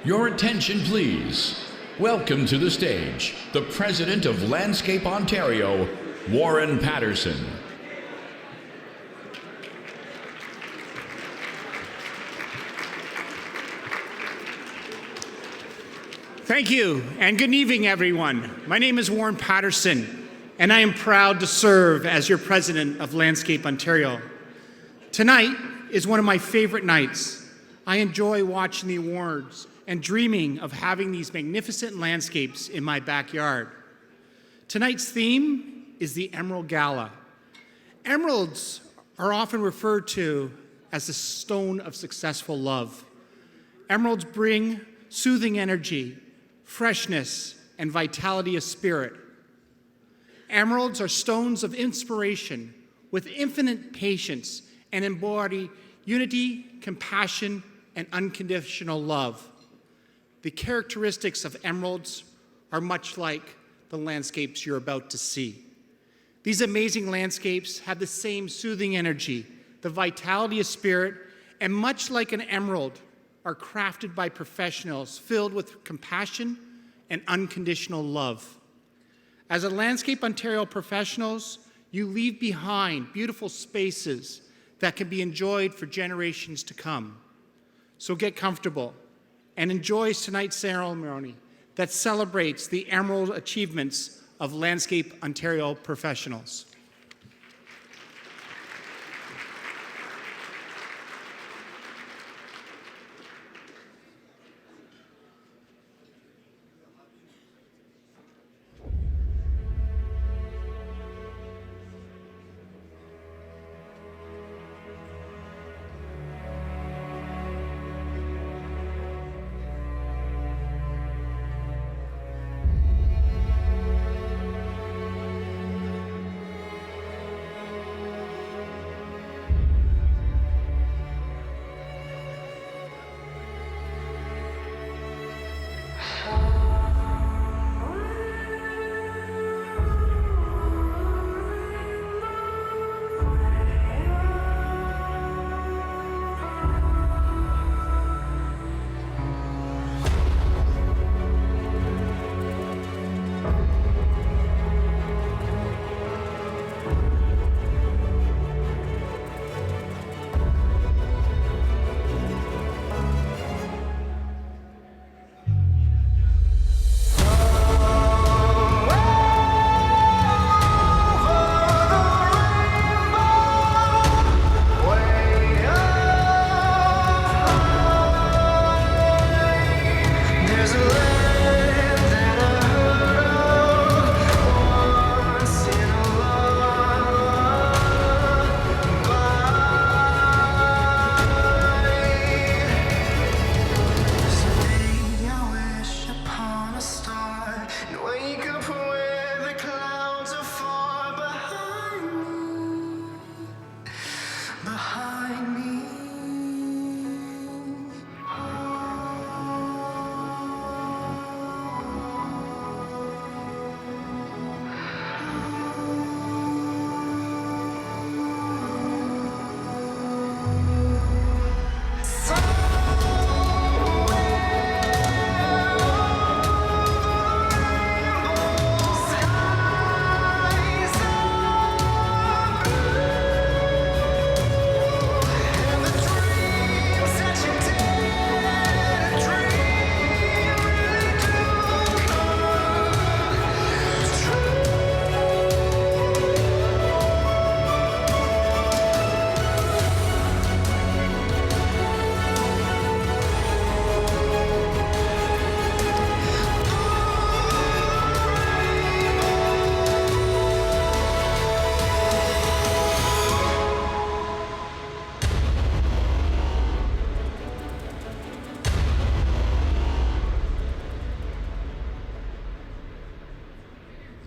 Your attention, please. Welcome to the stage, the President of Landscape Ontario, Warren Patterson. Thank you, and good evening, everyone. My name is Warren Patterson, and I am proud to serve as your President of Landscape Ontario. Tonight is one of my favorite nights. I enjoy watching the awards and dreaming of having these magnificent landscapes in my backyard. Tonight's theme is the Emerald Gala. Emeralds are often referred to as the stone of successful love. Emeralds bring soothing energy, freshness, and vitality of spirit. Emeralds are stones of inspiration with infinite patience and embody unity, compassion, and unconditional love. The characteristics of emeralds are much like the landscapes you're about to see. These amazing landscapes have the same soothing energy, the vitality of spirit, and much like an emerald, are crafted by professionals filled with compassion and unconditional love. As a Landscape Ontario professionals, you leave behind beautiful spaces that can be enjoyed for generations to come. So get comfortable and enjoy tonight's ceremony that celebrates the emerald achievements of Landscape Ontario professionals.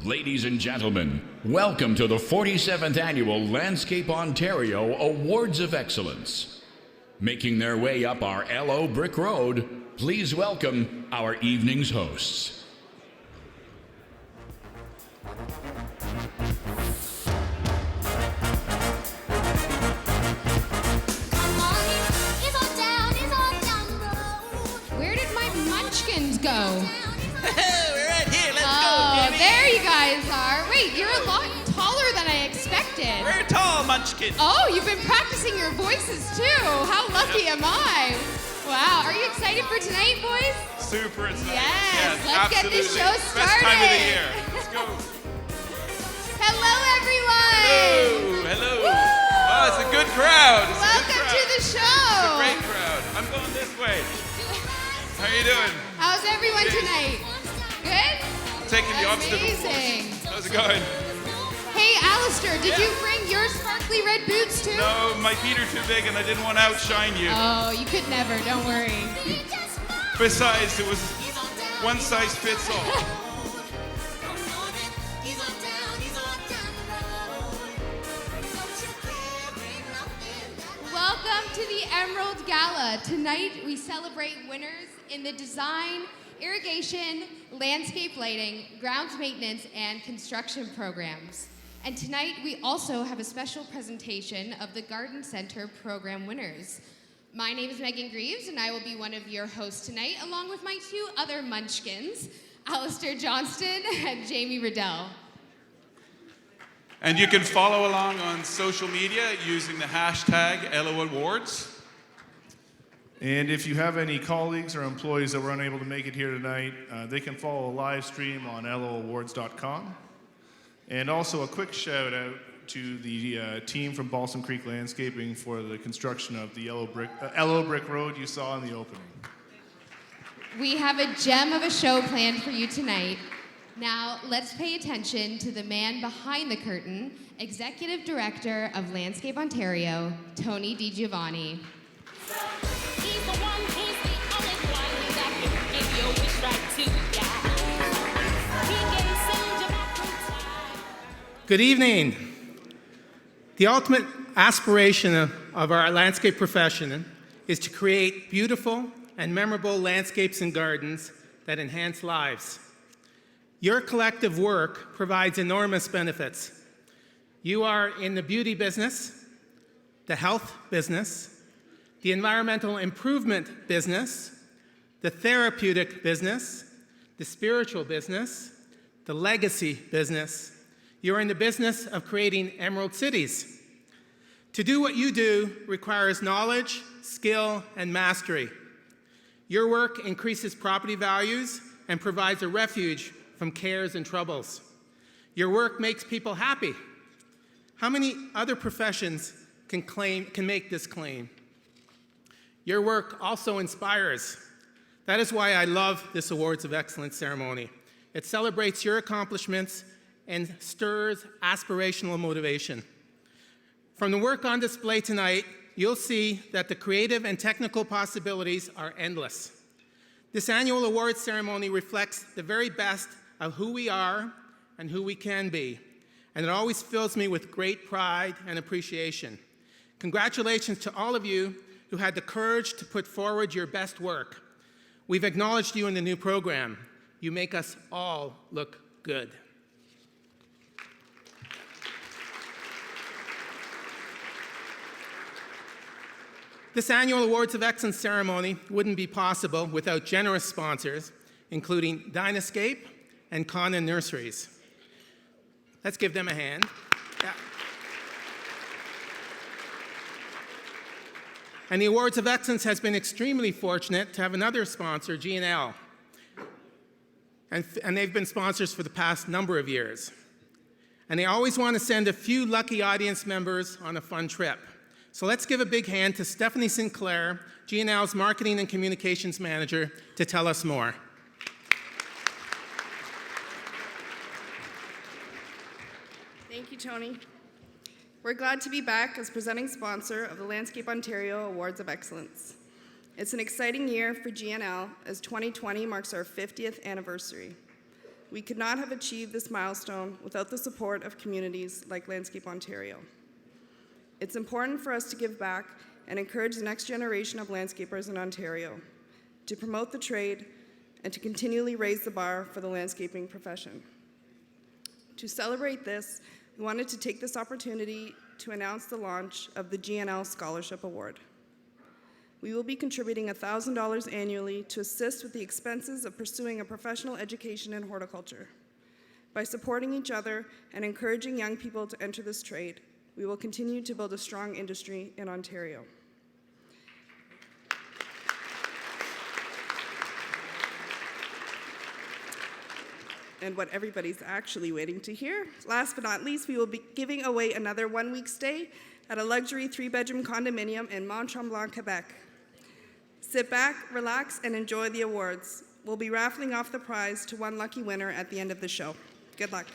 Ladies and gentlemen, welcome to the 47th Annual Landscape Ontario Awards of Excellence. Making their way up our LO Brick Road, please welcome our evening's hosts. Where did my go. We're right here. Let's go, Oh, baby. there you guys are. Wait, you're a lot taller than I expected. We're tall, munchkins. Oh, you've been practicing your voices too. How lucky am I? Wow, are you excited for tonight, boys? Super excited. Yes, let's get this show started. Best time of the year. Let's go. Hello, everyone. Hello. Woo! Oh, it's a good crowd. It's Welcome to the a show. great crowd. I'm going this way. How you doing? How's everyone tonight? Good? Taking the obstacle course. Amazing. How's it going? Hey, Alistair, did you bring your sparkly red boots too? No, my feet are too big and I didn't want to outshine you. Oh, you could never, don't worry. Besides, it was one size fits all. Welcome to the Emerald Gala. Tonight we celebrate winners in the design, irrigation, landscape lighting, grounds maintenance, and construction programs. And tonight we also have a special presentation of the Garden Center program winners. My name is Megan Greaves, and I will be one of your hosts tonight, along with my two other munchkins, Alistair Johnston and Jamie Riddell. And you can follow along on social media using the hashtag LO Awards. And if you have any colleagues or employees that were unable to make it here tonight, they can follow a live stream on loawards.com. And also a quick shout out to the team from Balsam Creek Landscaping for the construction of the LO Brick Road you saw in the opening. We have a gem of a show planned for you tonight. Now, let's pay attention to the man behind the curtain, Executive Director of Landscape Ontario, Tony DiGiovanni. He's the one, he's the only one that can give your wish right to ya. He can send you back in time. Good evening. The ultimate aspiration of our landscape profession is to create beautiful and memorable landscapes and gardens that enhance lives. Your collective work provides enormous benefits. You are in the beauty business, the health business, the environmental improvement business, the therapeutic business, the spiritual business, the legacy business. You're in the business of creating emerald cities. To do what you do requires knowledge, skill, and mastery. Your work increases property values and provides a refuge from cares and troubles. Your work makes people happy. How many other professions can make this claim? Your work also inspires. That is why I love this Awards of Excellence ceremony. It celebrates your accomplishments and stirs aspirational motivation. From the work on display tonight, you'll see that the creative and technical possibilities are endless. This annual awards ceremony reflects the very best of who we are and who we can be, and it always fills me with great pride and appreciation. Congratulations to all of you who had the courage to put forward your best work. We've acknowledged you in the new program. You make us all look good. This annual Awards of Excellence ceremony wouldn't be possible without generous sponsors, including Dynascape and Conan Nurseries. Let's give them a hand. Yeah. And the Awards of Excellence has been extremely fortunate to have another sponsor, G&L. And they've been sponsors for the past number of years. And they always want to send a few lucky audience members on a fun trip. So let's give a big hand to Stephanie Sinclair, G&L's Marketing and Communications Manager, to tell us more. Thank you, Tony. We're glad to be back as presenting sponsor of the Landscape Ontario Awards of Excellence. It's an exciting year for GNL as 2020 marks our 50th anniversary. We could not have achieved this milestone without the support of communities like Landscape Ontario. It's important for us to give back and encourage the next generation of landscapers in Ontario, to promote the trade, and to continually raise the bar for the landscaping profession. To celebrate this, we wanted to take this opportunity to announce the launch of the GNL Scholarship Award. We will be contributing $1,000 annually to assist with the expenses of pursuing a professional education in horticulture. By supporting each other and encouraging young people to enter this trade, we will continue to build a strong industry in Ontario. And what everybody's actually waiting to hear, last but not least, we will be giving away another one-week stay at a luxury 3-bedroom condominium in Mont-Tremblant, Quebec. Sit back, relax, and enjoy the awards. We'll be raffling off the prize to one lucky winner at the end of the show. Good luck.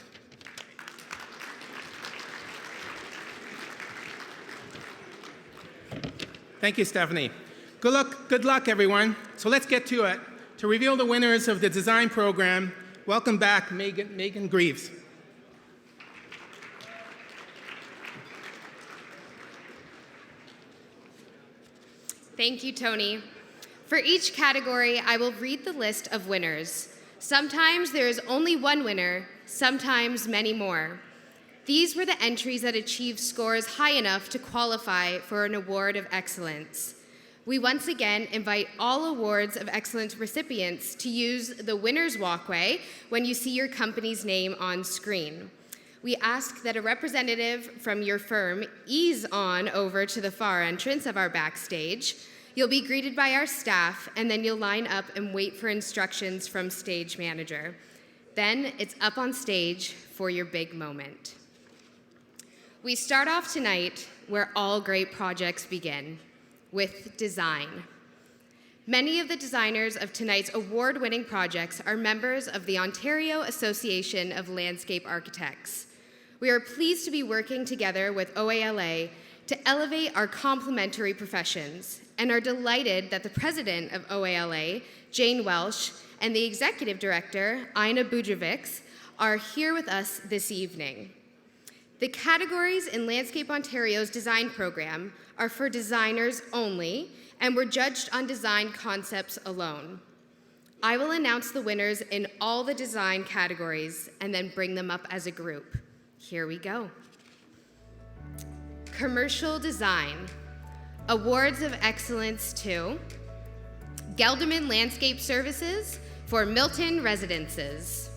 Thank you, Stephanie. Good luck, everyone. So let's get to it. To reveal the winners of the design program, welcome back Megan Greaves. Thank you, Tony. For each category, I will read the list of winners. Sometimes there is only one winner, sometimes many more. These were the entries that achieved scores high enough to qualify for an Award of Excellence. We once again invite all Awards of Excellence recipients to use the winner's walkway when you see your company's name on screen. We ask that a representative from your firm ease on over to the far entrance of our backstage. You'll be greeted by our staff, and then you'll line up and wait for instructions from stage manager. Then it's up on stage for your big moment. We start off tonight where all great projects begin, with design. Many of the designers of tonight's award-winning projects are members of the Ontario Association of Landscape Architects. We are pleased to be working together with OALA to elevate our complementary professions, and are delighted that the president of OALA, Jane Welsh, and the executive director, Ina Bujovics, are here with us this evening. The categories in Landscape Ontario's design program are for designers only and were judged on design concepts alone. I will announce the winners in all the design categories and then bring them up as a group. Here we go. Commercial Design. Awards of Excellence to Gelderman Landscape Services for Milton Residences.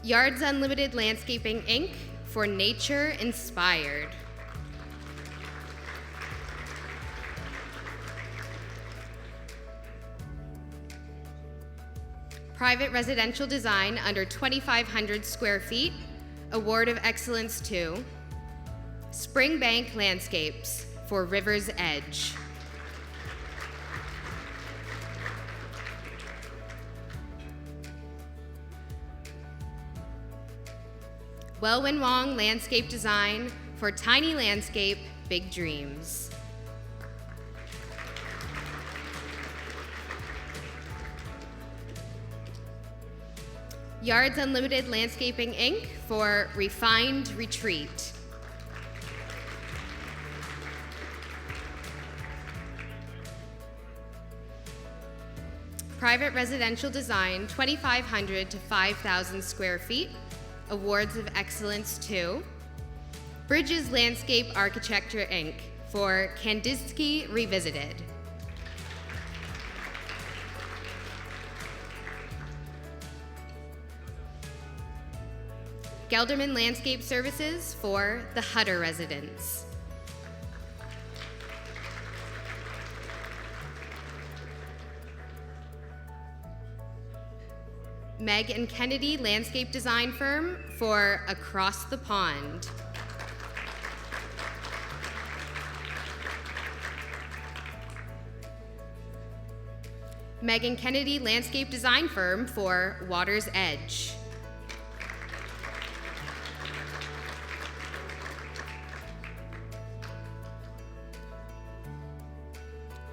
Yards Unlimited Landscaping, Inc. for Nature Inspired. Private Residential Design under 2,500 square feet, Award of Excellence to Springbank Landscapes for River's Edge. Welwyn Wong Landscape Design for Tiny Landscape, Big Dreams. Yards Unlimited Landscaping, Inc. for Refined Retreat. Private Residential Design, 2,500 to 5,000 square feet. Awards of Excellence to Bridges Landscape Architecture, Inc. for Kandinsky Revisited. Gelderman Landscape Services for the Hutter Residence. Meg and Kennedy Landscape Design Firm for Across the Pond. Meg and Kennedy Landscape Design Firm for Water's Edge.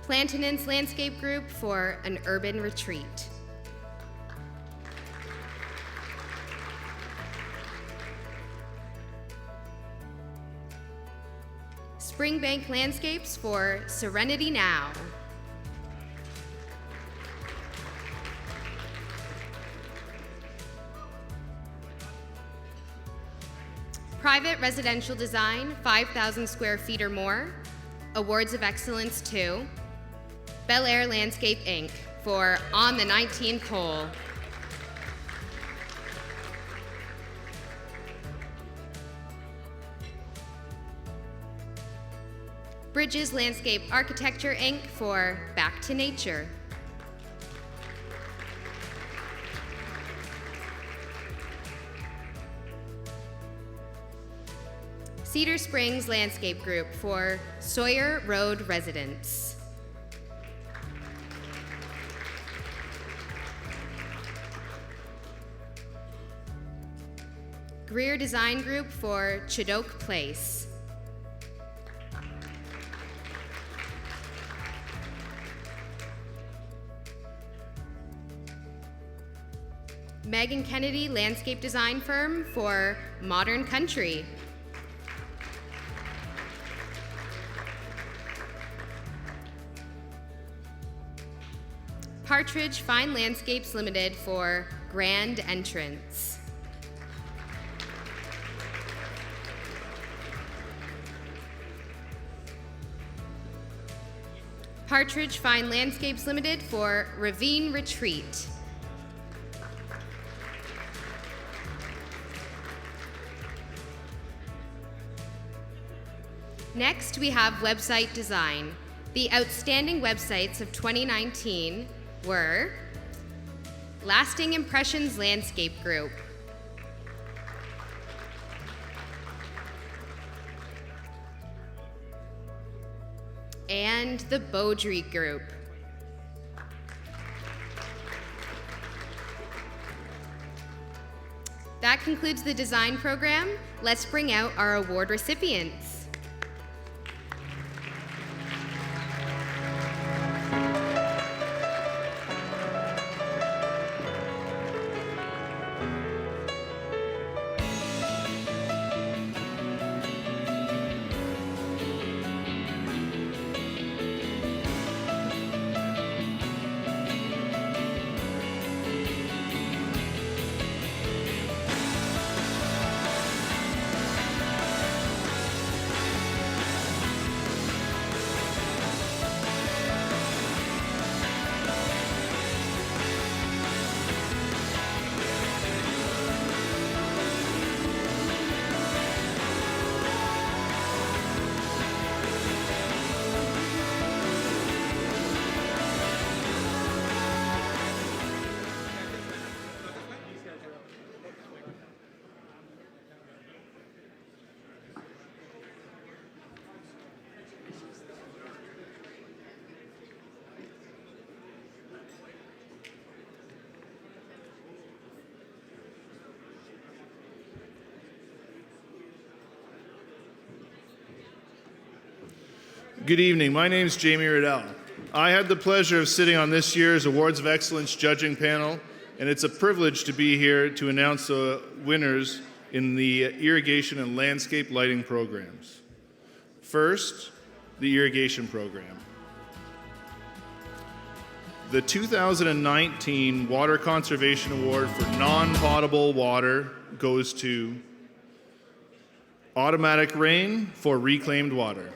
Plantenance Landscape Group for An Urban Retreat. Springbank Landscapes for Serenity Now. Private Residential Design, 5,000 square feet or more, Awards of Excellence 2, Bel Air Landscape Inc. for On the 19th Hole. Bridges Landscape Architecture Inc. for Back to Nature. Cedar Springs Landscape Group for Sawyer Road Residents. Greer Design Group for Chadoke Place. Megan Kennedy Landscape Design Firm for Modern Country. Partridge Fine Landscapes Limited for Grand Entrance. Partridge Fine Landscapes Limited for Ravine Retreat. Next, we have website design. The outstanding websites of 2019 were Lasting Impressions Landscape Group, and the Beaudry Group. That concludes the design program. Let's bring out our award recipients. Good evening. My name is Jamie Riddell. I had the pleasure of sitting on this year's Awards of Excellence judging panel, and it's a privilege to be here to announce the winners in the irrigation and landscape lighting programs. First, the irrigation program. The 2019 Water Conservation Award for non-potable water goes to Automatic Rain for reclaimed water.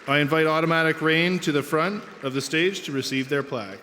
I invite Automatic Rain to the front of the stage to receive their plaque.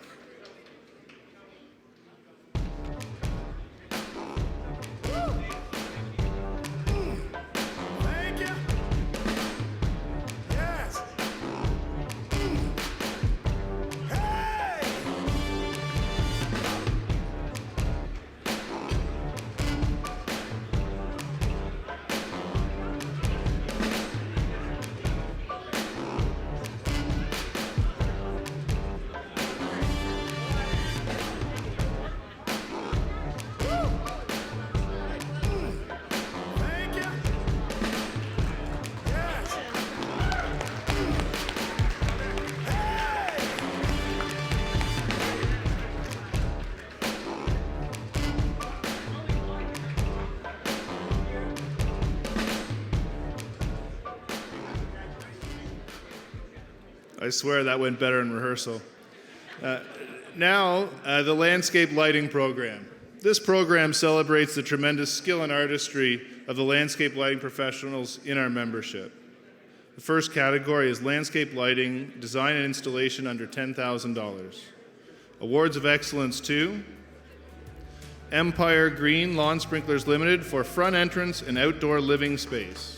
I swear that went better in rehearsal. Now, the landscape lighting program. This program celebrates the tremendous skill and artistry of the landscape lighting professionals in our membership. The first category is landscape lighting, design and installation under $10,000. Awards of Excellence to Empire Green Lawn Sprinklers Limited for front entrance and outdoor living space.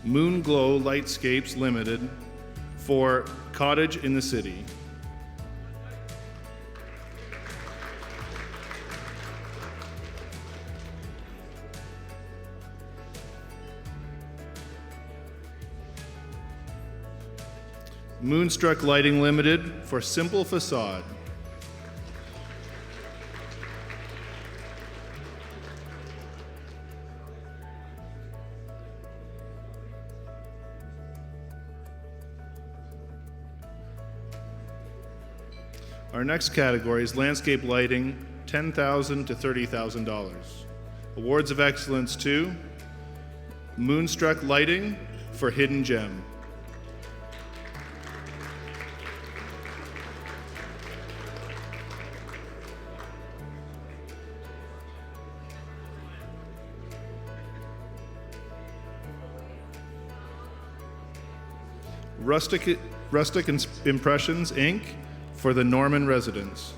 Moonglow Lightscapes Limited for Cottage in the City. Moonstruck Lighting Limited for Simple Facade. Our next category is landscape lighting, $10,000 to $30,000. Awards of Excellence to Moonstruck Lighting for Hidden Gem. Rustic Impressions, Inc. for the Norman Residence.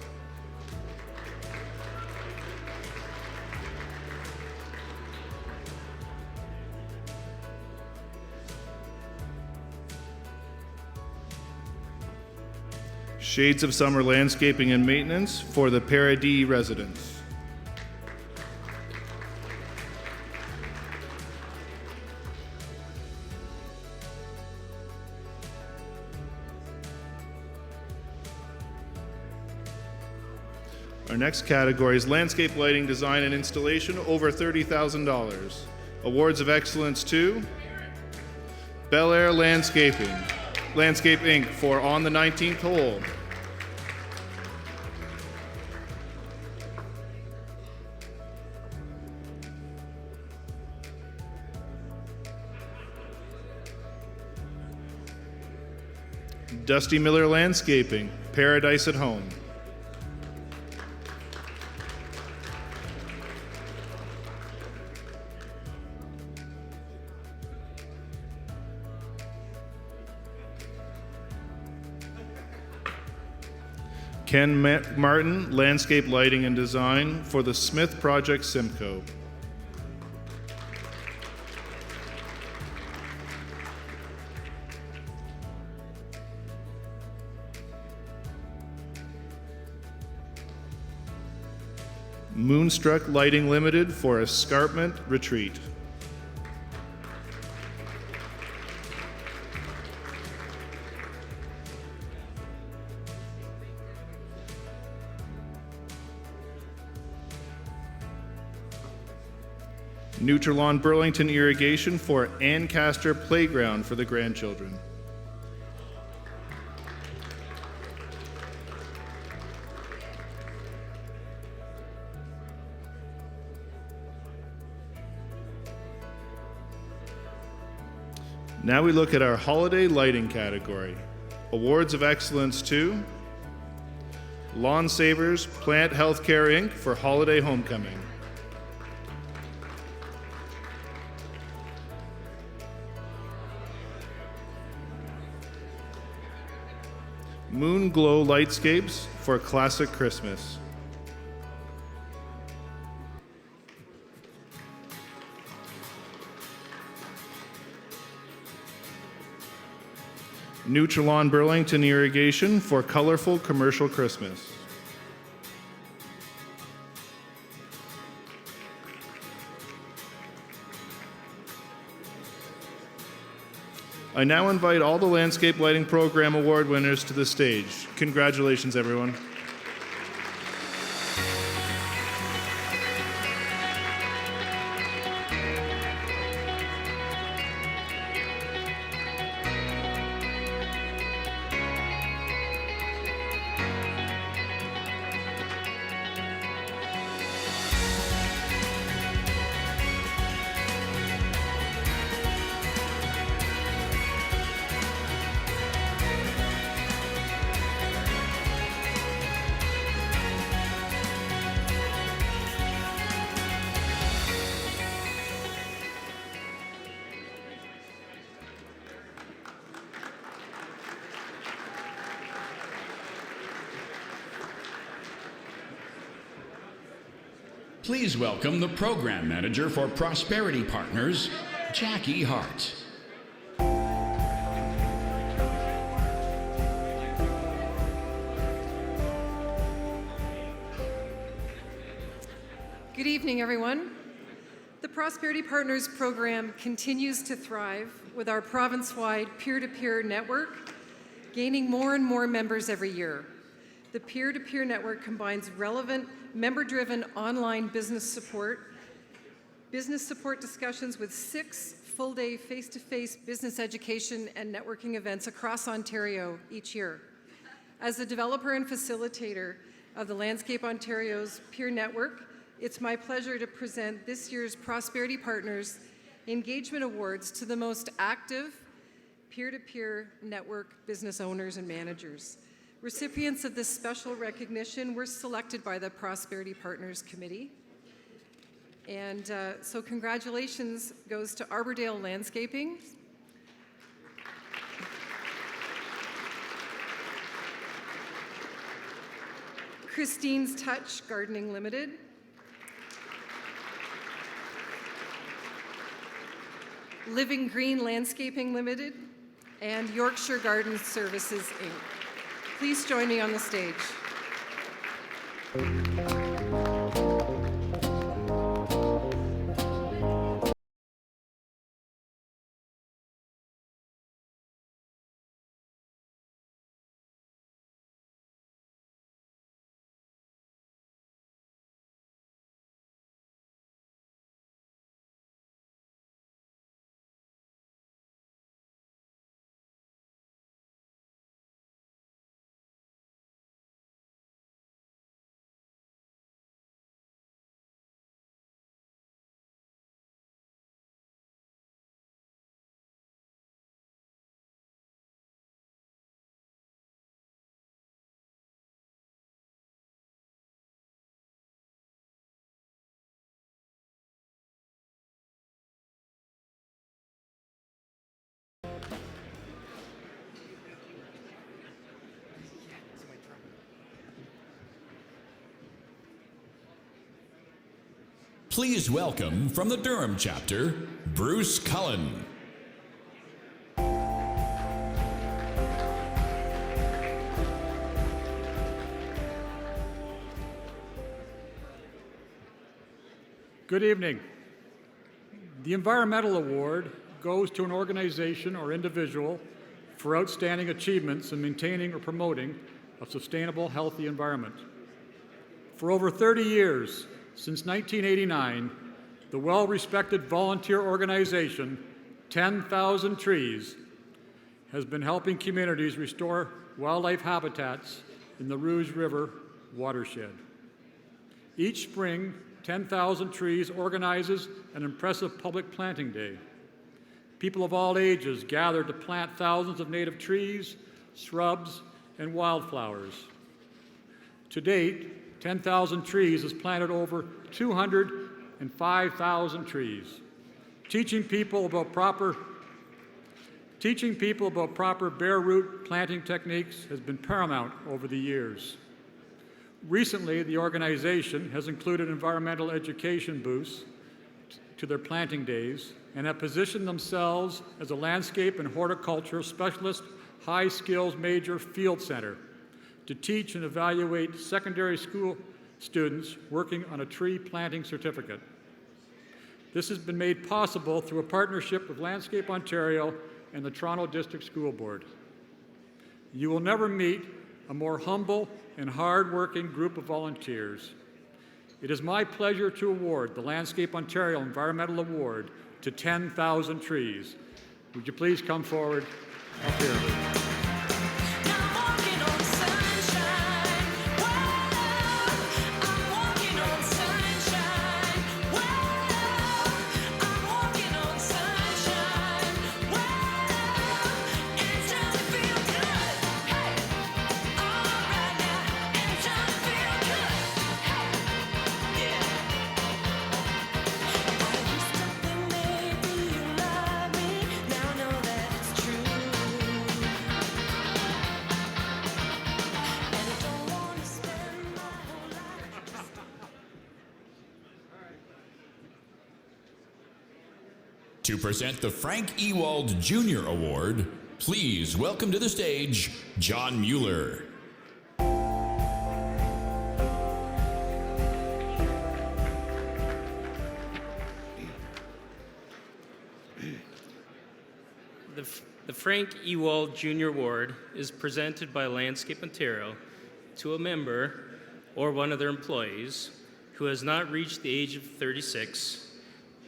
Shades of Summer Landscaping and Maintenance for the Paradis Residence. Our next category is landscape lighting, design, and installation, over $30,000. Awards of Excellence to Bel Air Landscape Inc. for On the 19th Hole. Dusty Miller Landscaping, Paradise at Home. Ken Martin, Landscape Lighting and Design for the Smith Project Simcoe. Moonstruck Lighting Limited for Escarpment Retreat. Nutrilon Burlington Irrigation for Ancaster Playground for the grandchildren. Now we look at our holiday lighting category. Awards of Excellence to Lawn Savers Plant Healthcare Inc. for Holiday Homecoming. Moonglow Lightscapes for Classic Christmas. Nutrilon Burlington Irrigation for Colorful Commercial Christmas. I now invite all the Landscape Lighting Program Award winners to the stage. Congratulations, everyone. Please welcome the Program Manager for Prosperity Partners, Jackie Hart. Good evening, everyone. The Prosperity Partners program continues to thrive with our province-wide peer-to-peer network, gaining more and more members every year. The peer-to-peer network combines relevant, member-driven online business support discussions with 6 full-day face-to-face business education and networking events across Ontario each year. As the developer and facilitator of the Landscape Ontario's peer network, it's my pleasure to present this year's Prosperity Partners Engagement Awards to the most active peer-to-peer network business owners and managers. Recipients of this special recognition were selected by the Prosperity Partners Committee. And so congratulations goes to Arbordale Landscaping, Christine's Touch Gardening Limited, Living Green Landscaping Limited, and Yorkshire Garden Services, Inc. Please join me on the stage. Please welcome from the Durham chapter, Bruce Cullen. Good evening. The Environmental Award goes to an organization or individual for outstanding achievements in maintaining or promoting a sustainable, healthy environment. For over 30 years, since 1989, the well-respected volunteer organization 10,000 Trees has been helping communities restore wildlife habitats in the Rouge River watershed. Each spring, 10,000 Trees organizes an impressive public planting day. People of all ages gather to plant thousands of native trees, shrubs, and wildflowers. To date, 10,000 Trees has planted over 205,000 trees. Teaching people about proper bare root planting techniques has been paramount over the years. Recently, the organization has included environmental education booths to their planting days and have positioned themselves as a landscape and horticulture specialist high-skills major field center to teach and evaluate secondary school students working on a tree planting certificate. This has been made possible through a partnership with Landscape Ontario and the Toronto District School Board. You will never meet a more humble and hard-working group of volunteers. It is my pleasure to award the Landscape Ontario Environmental Award to 10,000 Trees. Would you please come forward up here? To present the Frank Ewald Jr. Award, please welcome to the stage John Mueller. The Frank Ewald Jr. Award is presented by Landscape Ontario to a member or one of their employees who has not reached the age of 36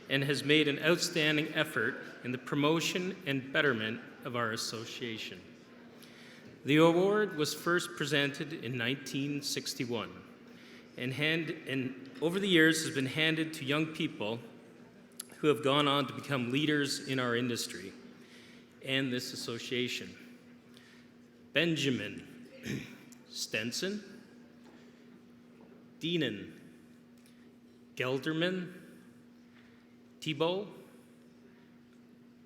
and has made an outstanding effort in the promotion and betterment of our association. The award was first presented in 1961 and over the years has been handed to young people who have gone on to become leaders in our industry and this association. Benjamin, Stenson, Deenan, Gelderman, Thibault,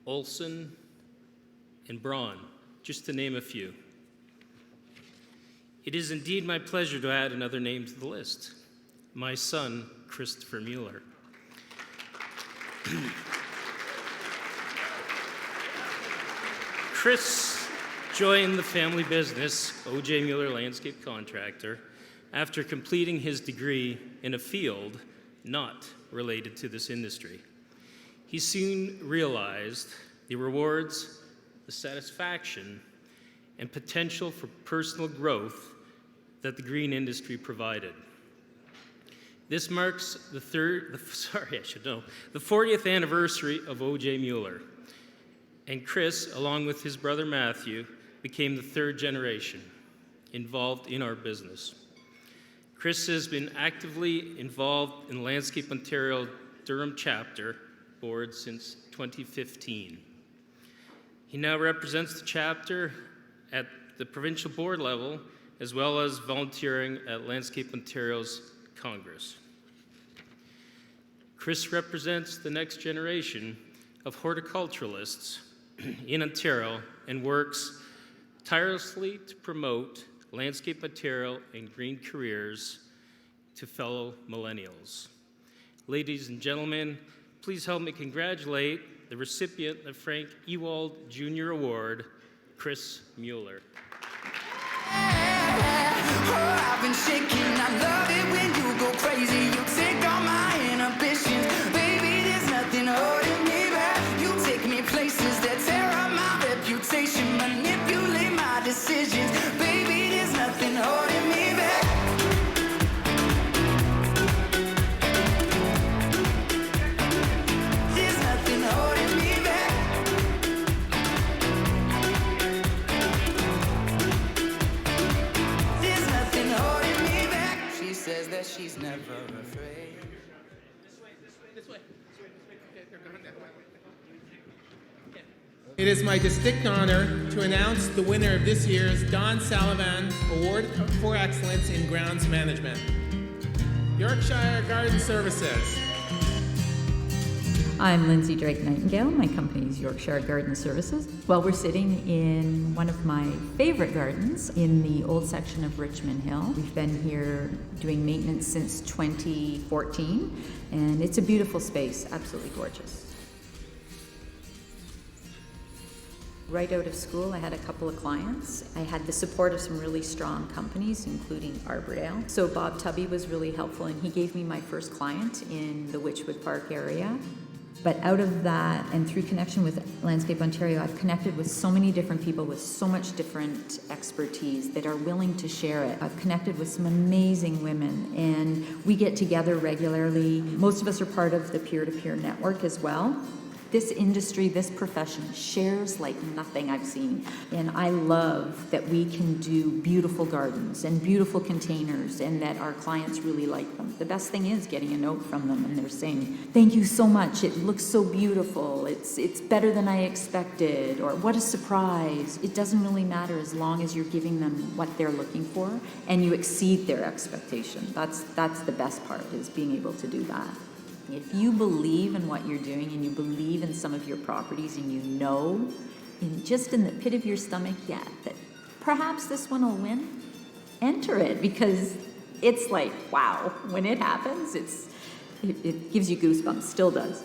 Olson, and Braun, just to name a few. It is indeed my pleasure to add another name to the list, my son, Christopher Mueller. Chris joined the family business, O.J. Mueller Landscape Contractor, after completing his degree in a field not related to this industry. He soon realized the rewards, the satisfaction, and potential for personal growth that the green industry provided. This marks the 40th anniversary of O.J. Mueller. And Chris, along with his brother Matthew, became the third generation involved in our business. Chris has been actively involved in Landscape Ontario Durham chapter board since 2015. He now represents the chapter at the provincial board level, as well as volunteering at Landscape Ontario's Congress. Chris represents the next generation of horticulturalists in Ontario and works tirelessly to promote Landscape Ontario and green careers to fellow millennials. Ladies and gentlemen, please help me congratulate the recipient of Frank Ewald Jr. Award, Chris Mueller. I've been shaking, I love it when you go crazy. You take all my inhibitions. Baby, there's nothing holding me back. You take me places that tear up my reputation, manipulate my decisions. Baby, there's nothing holding me back. There's nothing holding me back. There's nothing holding me back. She says that she's never afraid. This way. It is my distinct honor to announce the winner of this year's Don Sullivan Award for Excellence in Grounds Management. Yorkshire Garden Services. I'm Lindsay Drake Nightingale. My company is Yorkshire Garden Services. Well, we're sitting in one of my favorite gardens in the old section of Richmond Hill. We've been here doing maintenance since 2014, and it's a beautiful space, absolutely gorgeous. Right out of school, I had a couple of clients. I had the support of some really strong companies, including Arbordale. So Bob Tubby was really helpful, and he gave me my first client in the Witchwood Park area. But out of that, and through connection with Landscape Ontario, I've connected with so many different people with so much different expertise that are willing to share it. I've connected with some amazing women, and we get together regularly. Most of us are part of the peer-to-peer network as well. This industry, this profession shares like nothing I've seen. And I love that we can do beautiful gardens and beautiful containers and that our clients really like them. The best thing is getting a note from them and they're saying, thank you so much, it looks so beautiful, it's better than I expected, or what a surprise. It doesn't really matter as long as you're giving them what they're looking for and you exceed their expectation. That's the best part, is being able to do that. If you believe in what you're doing and you believe in some of your properties and you know, just in the pit of your stomach, yeah, that perhaps this one will win, enter it, because it's like, wow, when it happens, it gives you goosebumps, still does.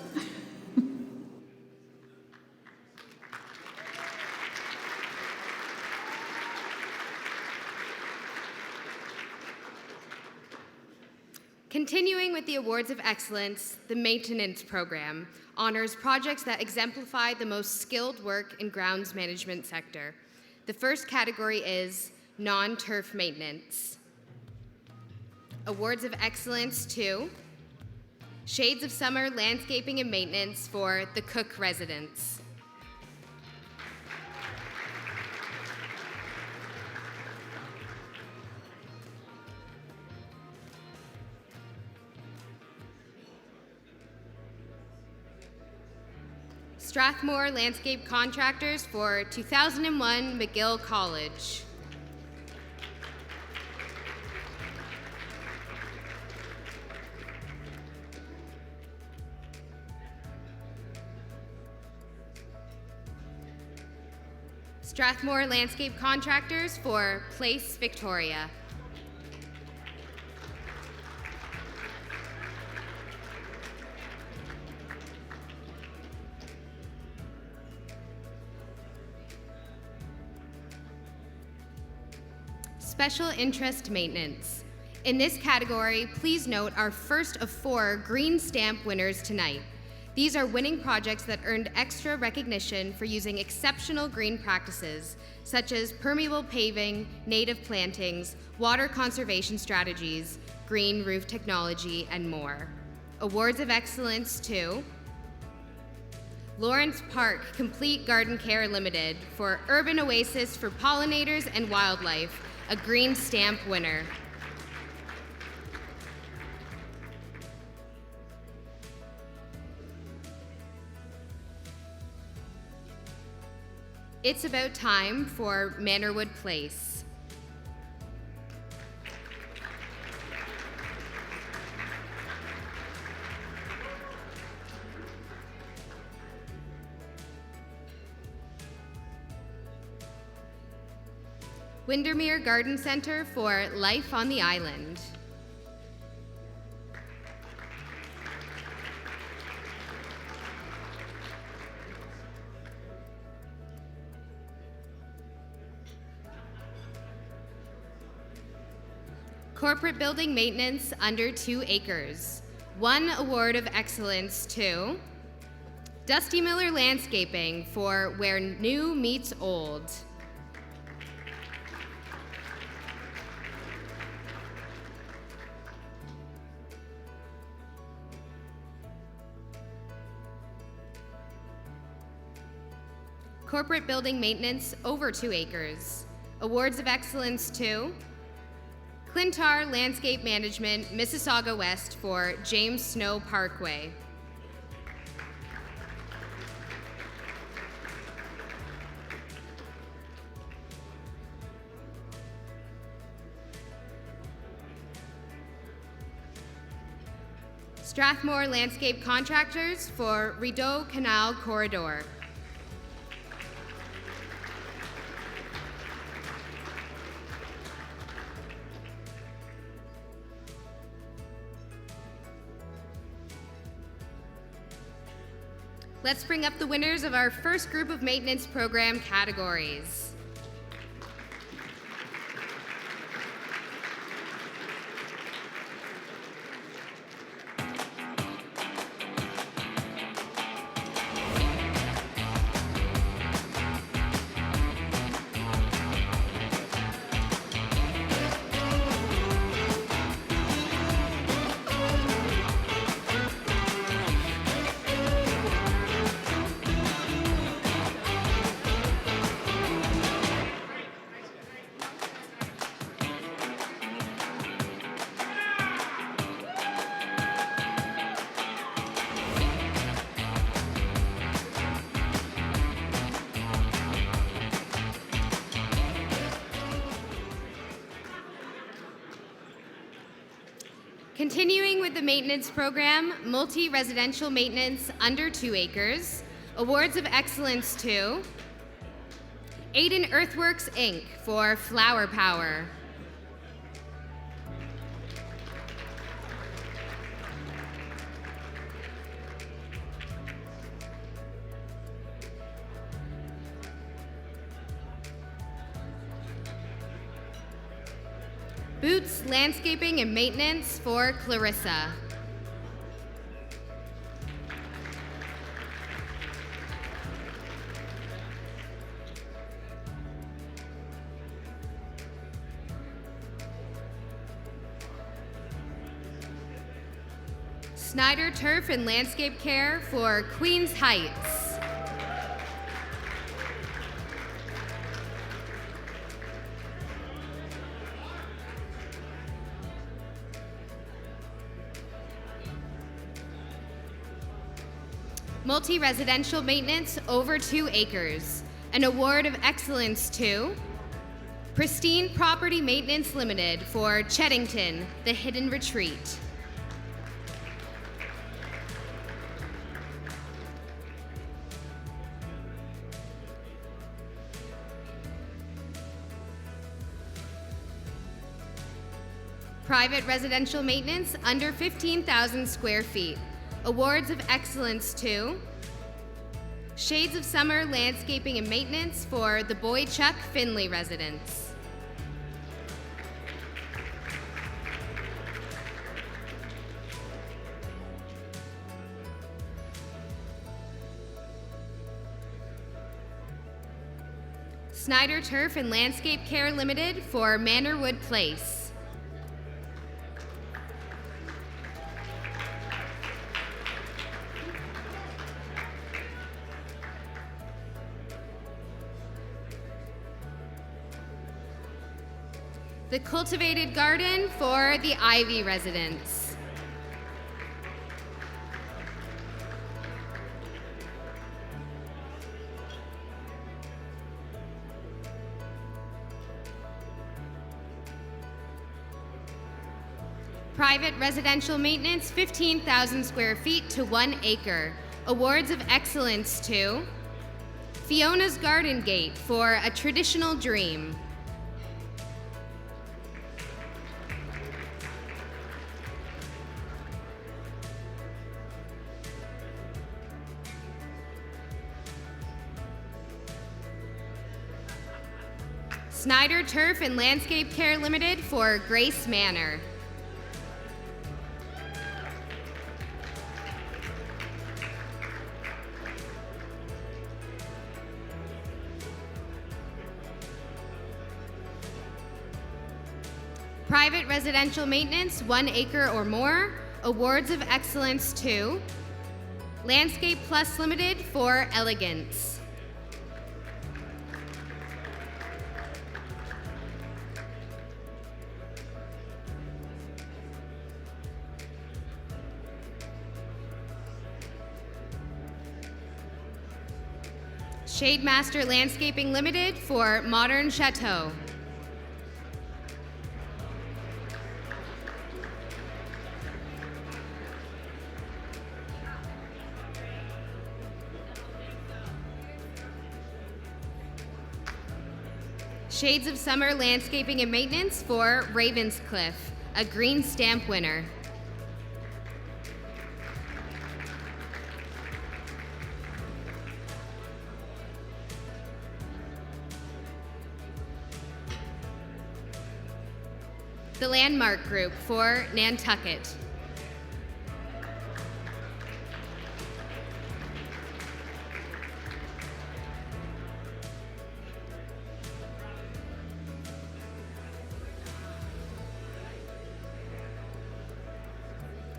Continuing with the Awards of Excellence, the Maintenance Program honors projects that exemplify the most skilled work in grounds management sector. The first category is non-turf maintenance. Awards of Excellence to Shades of Summer Landscaping and Maintenance for the Cook Residence. Strathmore Landscape Contractors for 2001 McGill College. Strathmore Landscape Contractors for Place Victoria. Special Interest Maintenance. In this category, please note our first of 4 Green Stamp winners tonight. These are winning projects that earned extra recognition for using exceptional green practices, such as permeable paving, native plantings, water conservation strategies, green roof technology, and more. Awards of Excellence to Lawrence Park Complete Garden Care Limited for Urban Oasis for Pollinators and Wildlife, a Green Stamp winner. It's about time for Manorwood Place. Windermere Garden Center for Life on the Island. Corporate Building Maintenance under 2 acres. 1 Award of Excellence to Dusty Miller Landscaping for Where New Meets Old. Corporate Building Maintenance over 2 acres. Awards of Excellence to Clintar Landscape Management, Mississauga West for James Snow Parkway. Strathmore Landscape Contractors for Rideau Canal Corridor. Let's bring up the winners of our first group of maintenance program categories. Continuing with the maintenance program, multi-residential maintenance under 2 acres, awards of excellence to Aiden Earthworks Inc. for Flower Power. Boots Landscaping and Maintenance for Clarissa. Snyder Turf and Landscape Care for Queens Heights. Multi-residential maintenance over 2 acres. An award of excellence to Pristine Property Maintenance Limited for Cheddington, the Hidden Retreat. Private residential maintenance under 15,000 square feet. Awards of excellence to Shades of Summer Landscaping and Maintenance for the Boychuk Finley residence. Snyder Turf and Landscape Care Limited for Manorwood Place. The Cultivated Garden for the Ivy residence. Private residential maintenance, 15,000 square feet to 1 acre. Awards of excellence to Fiona's Garden Gate for A Traditional Dream. Snyder Turf and Landscape Care Limited for Grace Manor. Private residential maintenance, 1 acre or more. Awards of excellence to Landscape Plus Limited for Elegance. Shademaster Landscaping Limited for Modern Chateau. Shades of Summer Landscaping and Maintenance for Ravenscliff, a Green Stamp winner. The Landmark Group for Nantucket.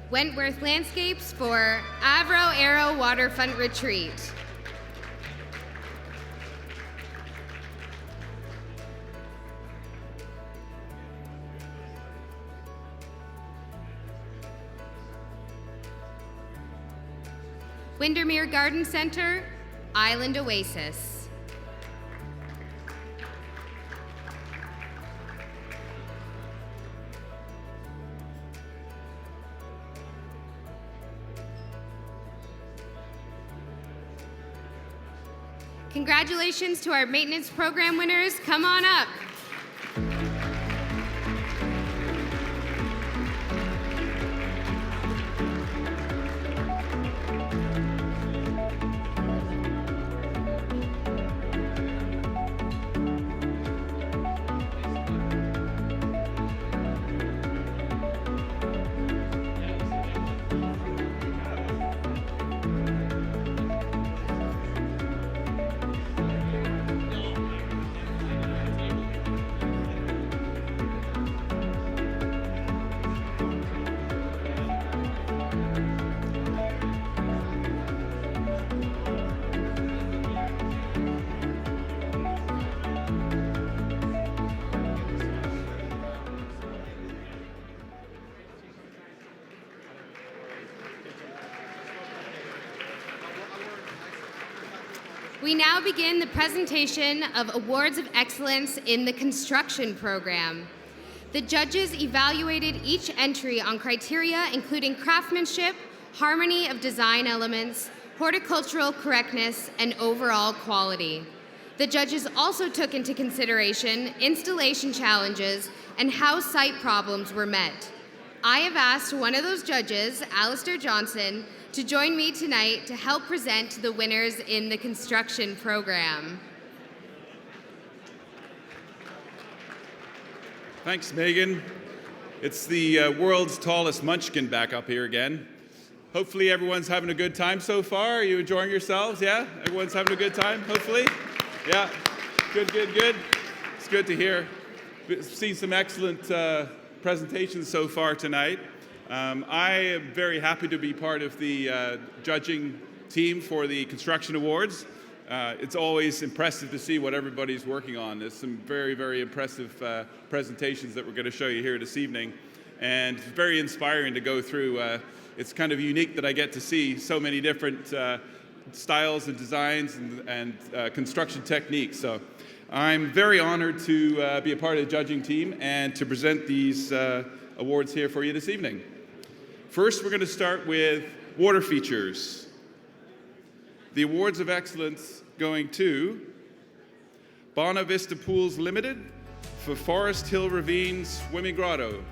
Wentworth Landscapes for Avro Arrow Waterfront Retreat. Windermere Garden Center, Island Oasis. Congratulations to our maintenance program winners. Come on up. We now begin the presentation of Awards of Excellence in the Construction Program. The judges evaluated each entry on criteria including craftsmanship, harmony of design elements, horticultural correctness, and overall quality. The judges also took into consideration installation challenges and how site problems were met. I have asked one of those judges, Alistair Johnson, to join me tonight to help present the winners in the construction program. Thanks, Megan. It's the world's tallest munchkin back up here again. Hopefully everyone's having a good time so far. Are you enjoying yourselves? Yeah? Everyone's having a good time, hopefully? Yeah? Good. It's good to hear. We've seen some excellent presentations so far tonight. I am very happy to be part of the judging team for the Construction Awards. It's always impressive to see what everybody's working on. There's some very, very impressive presentations that we're going to show you here this evening. And it's very inspiring to go through. It's kind of unique that I get to see so many different styles and designs and construction techniques. So I'm very honored to be a part of the judging team and to present these awards here for you this evening. First, we're going to start with water features. The Awards of Excellence going to Bona Vista Pools Limited for Forest Hill Ravine Swimming Grotto,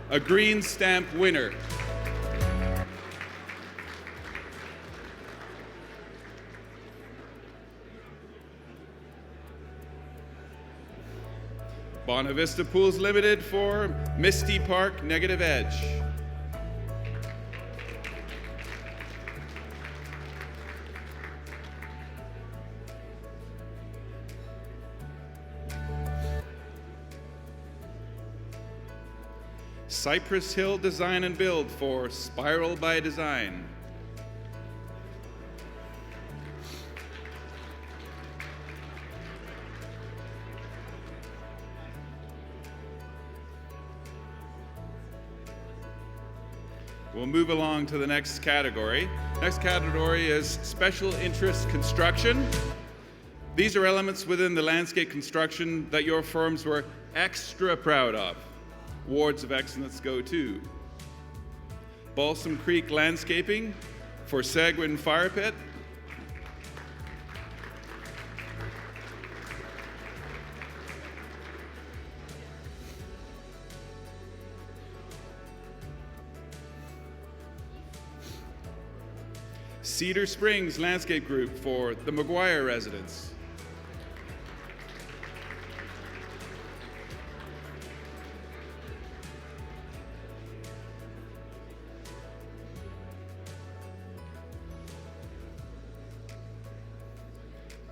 a green stamp winner. Bona Vista Pools Limited for Misty Park Negative Edge. Cypress Hill Design and Build for Spiral by Design. We'll move along to the next category. Next category is Special Interest Construction. These are elements within the landscape construction that your firms were extra proud of. Awards of Excellence go to Balsam Creek Landscaping for Seguin Fire Pit, Cedar Springs Landscape Group for the McGuire Residence,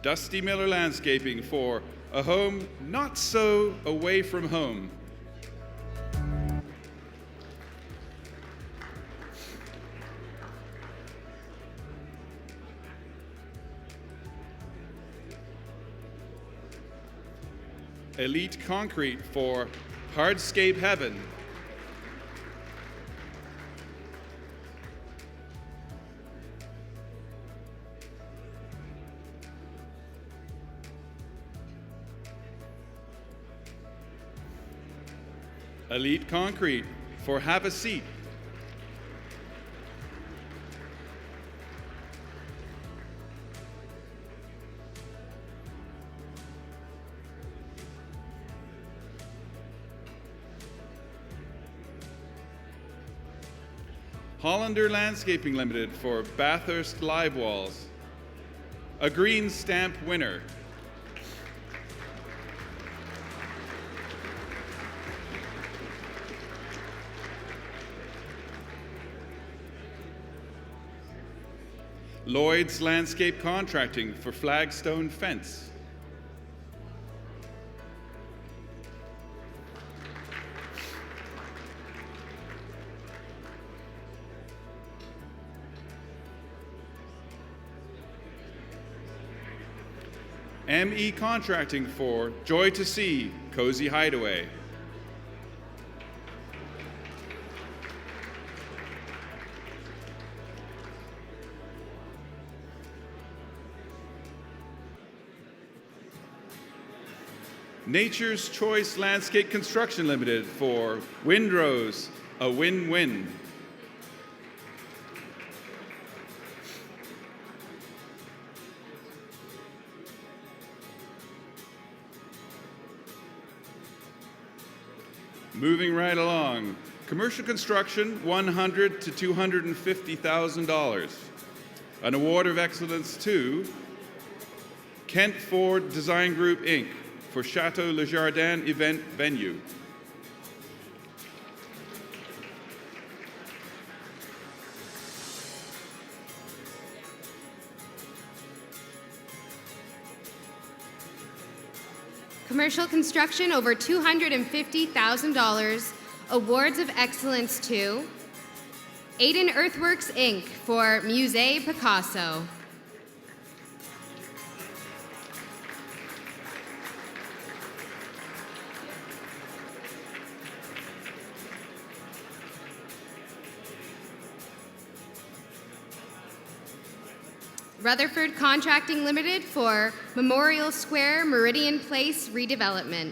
Dusty Miller Landscaping for A Home Not So Away From Home, Elite Concrete for Hardscape Heaven, Elite Concrete for Have a Seat, Hollander Landscaping Limited for Bathurst Live Walls, a green stamp winner. Lloyd's Landscape Contracting for Flagstone Fence, ME Contracting for Joy to See Cozy Hideaway, Nature's Choice Landscape Construction Limited for Windrose, a win-win. Moving right along, commercial construction, $100,000 to $250,000. An award of excellence to Kent Ford Design Group, Inc. for Chateau Le Jardin event venue. Commercial construction over $250,000. Awards of excellence to Aiden Earthworks, Inc. for Musée Picasso. Rutherford Contracting Limited for Memorial Square Meridian Place redevelopment.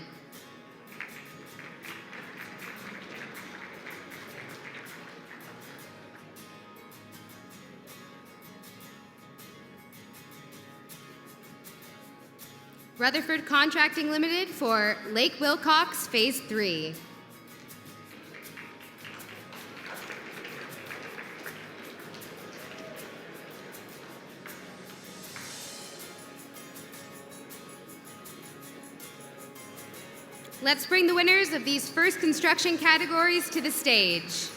Rutherford Contracting Limited for Lake Wilcox Phase 3. Let's bring the winners of these first construction categories to the stage.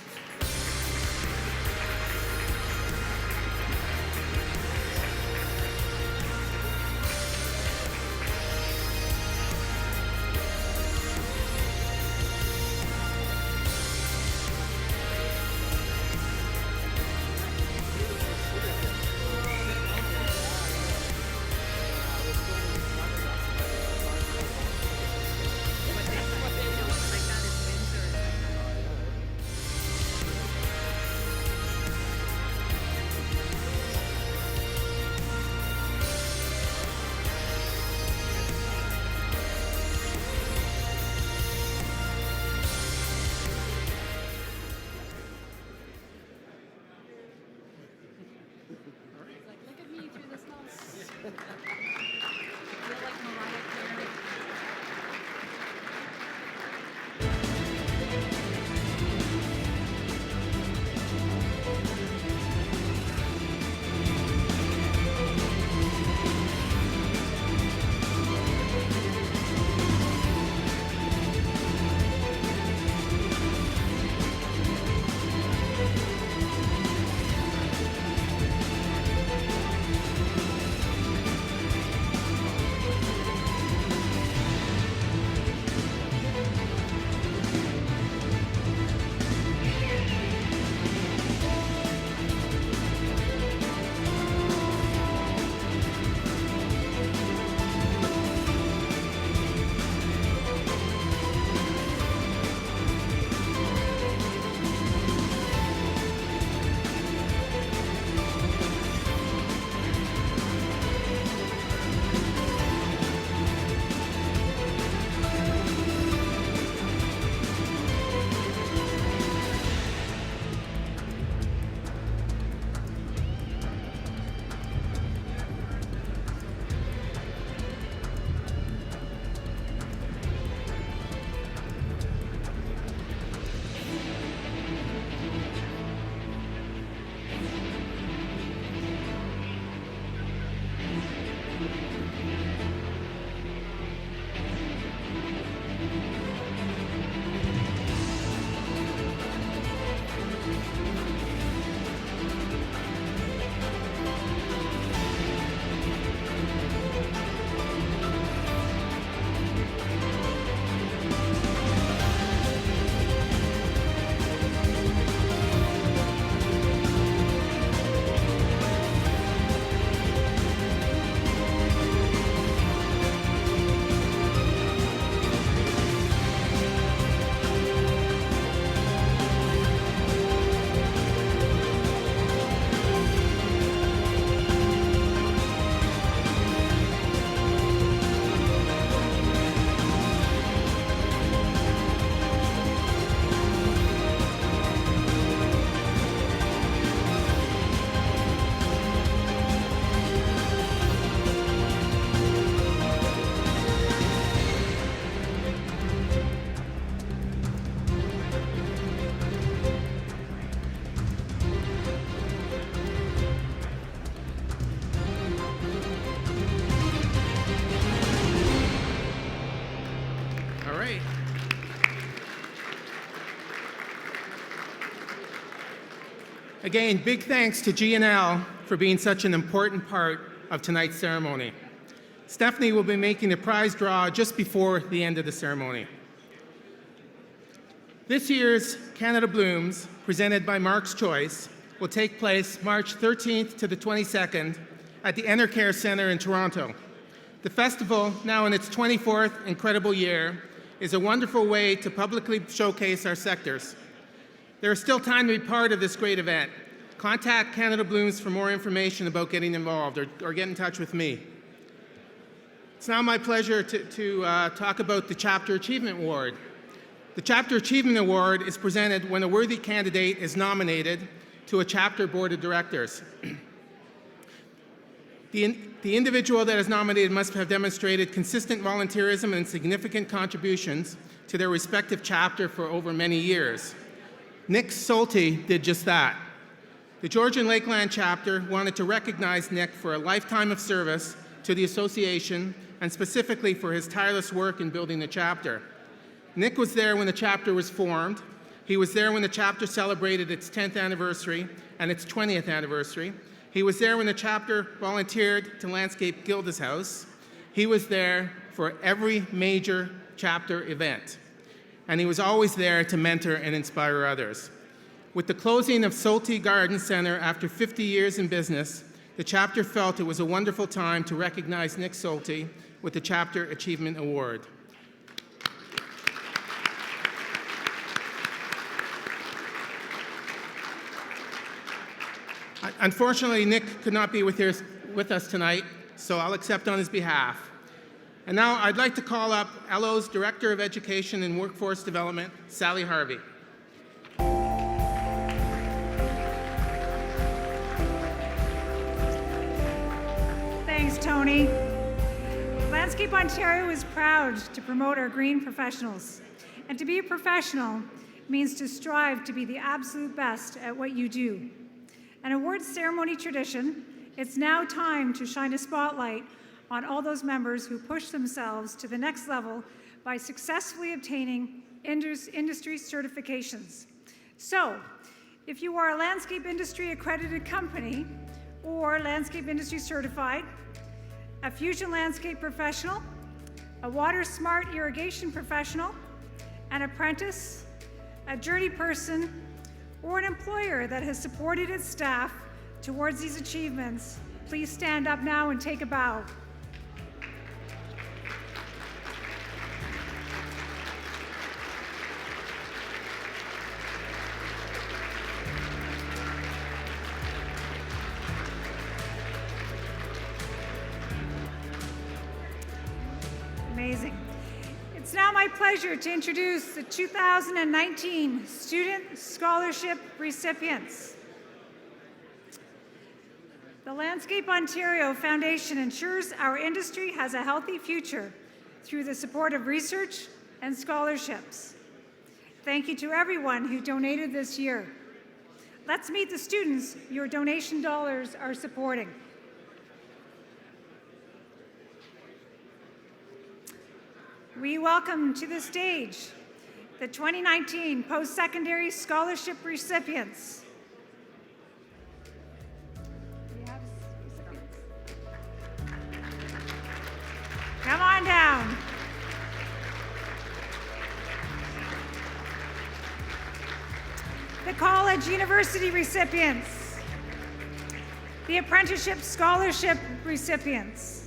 Again, big thanks to GNL for being such an important part of tonight's ceremony. Stephanie will be making the prize draw just before the end of the ceremony. This year's Canada Blooms, presented by Mark's Choice, will take place March 13th to the 22nd at the Enercare Centre in Toronto. The festival, now in its 24th incredible year, is a wonderful way to publicly showcase our sectors. There is still time to be part of this great event. Contact Canada Blooms for more information about getting involved, or get in touch with me. It's now my pleasure to talk about the Chapter Achievement Award. The Chapter Achievement Award is presented when a worthy candidate is nominated to a chapter board of directors. The individual that is nominated must have demonstrated consistent volunteerism and significant contributions to their respective chapter for over many years. Nick Solty did just that. The Georgian Lakeland chapter wanted to recognize Nick for a lifetime of service to the association and specifically for his tireless work in building the chapter. Nick was there when the chapter was formed. He was there when the chapter celebrated its 10th anniversary and its 20th anniversary. He was there when the chapter volunteered to landscape Gilda's house. He was there for every major chapter event. And he was always there to mentor and inspire others. With the closing of Solty Garden Center after 50 years in business, the chapter felt it was a wonderful time to recognize Nick Solty with the Chapter Achievement Award. Unfortunately, Nick could not be with us tonight, so I'll accept on his behalf. And now I'd like to call up LO's Director of Education and Workforce Development, Sally Harvey. Thanks, Tony. Landscape Ontario is proud to promote our green professionals. And to be a professional means to strive to be the absolute best at what you do. An awards ceremony tradition, it's now time to shine a spotlight on all those members who push themselves to the next level by successfully obtaining industry certifications. So, if you are a landscape industry accredited company or landscape industry certified, a fusion landscape professional, a water smart irrigation professional, an apprentice, a journey person, or an employer that has supported its staff towards these achievements, please stand up now and take a bow. Amazing. It's now my pleasure to introduce the 2019 Student Scholarship recipients. The Landscape Ontario Foundation ensures our industry has a healthy future through the support of research and scholarships. Thank you to everyone who donated this year. Let's meet the students your donation dollars are supporting. We welcome to the stage the 2019 Post-Secondary Scholarship recipients. Come on down. The college university recipients. The apprenticeship scholarship recipients.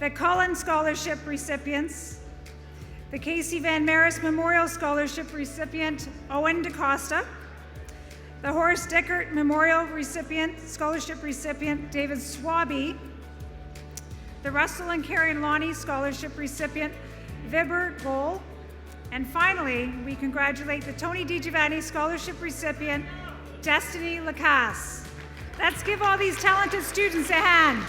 The Cullen Scholarship recipients, the Casey Van Maris Memorial Scholarship recipient, Owen DaCosta, the Horace Dickert Memorial Scholarship recipient, David Swaby, the Russell and Karen Lonnie Scholarship recipient, Vibber Goal, and finally, we congratulate the Tony DiGiovanni Scholarship recipient, Destiny Lacasse. Let's give all these talented students a hand.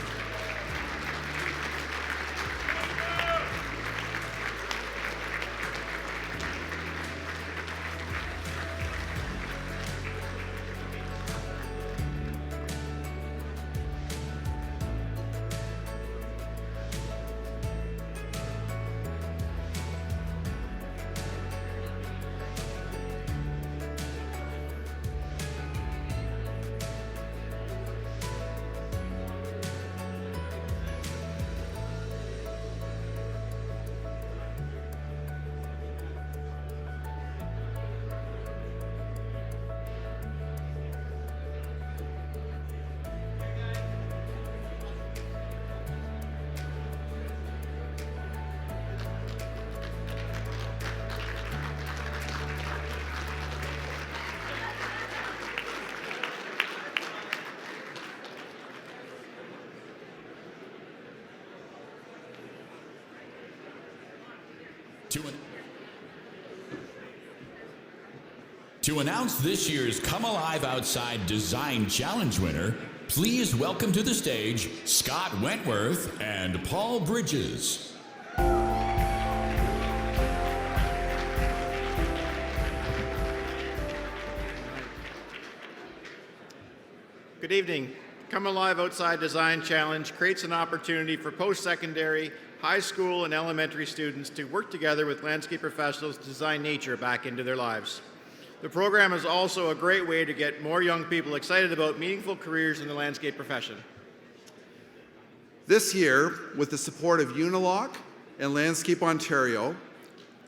To announce this year's Come Alive Outside Design Challenge winner, please welcome to the stage Scott Wentworth and Paul Bridges. Good evening. Come Alive Outside Design Challenge creates an opportunity for post-secondary, high school, and elementary students to work together with landscape professionals to design nature back into their lives. The program is also a great way to get more young people excited about meaningful careers in the landscape profession. This year, with the support of Unilock and Landscape Ontario,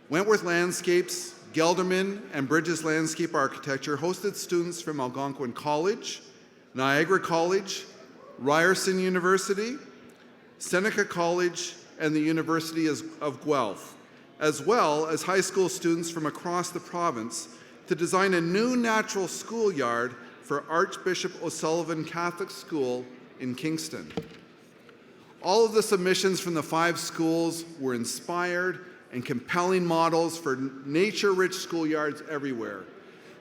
Wentworth Landscapes, Gelderman, and Bridges Landscape Architecture hosted students from Algonquin College, Niagara College, Ryerson University, Seneca College, and the University of Guelph, as well as high school students from across the province to design a new natural schoolyard for Archbishop O'Sullivan Catholic School in Kingston. All of the submissions from the 5 schools were inspired and compelling models for nature-rich schoolyards everywhere.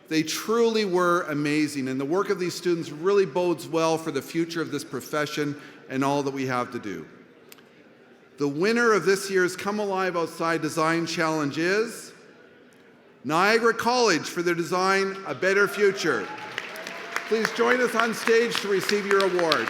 They truly were amazing, and the work of these students really bodes well for the future of this profession and all that we have to do. The winner of this year's Come Alive Outside Design Challenge is Niagara College for their design, A Better Future. Please join us on stage to receive your award.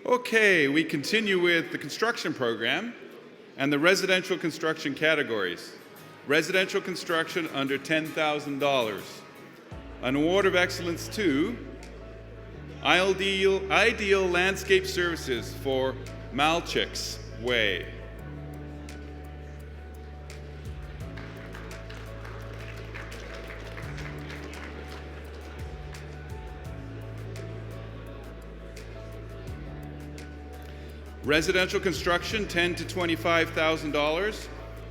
Okay, we continue with the construction program and the residential construction categories. Residential construction under $10,000. An award of excellence to Ideal Landscape Services for Malchicks Way. Residential construction, $10,000 to $25,000.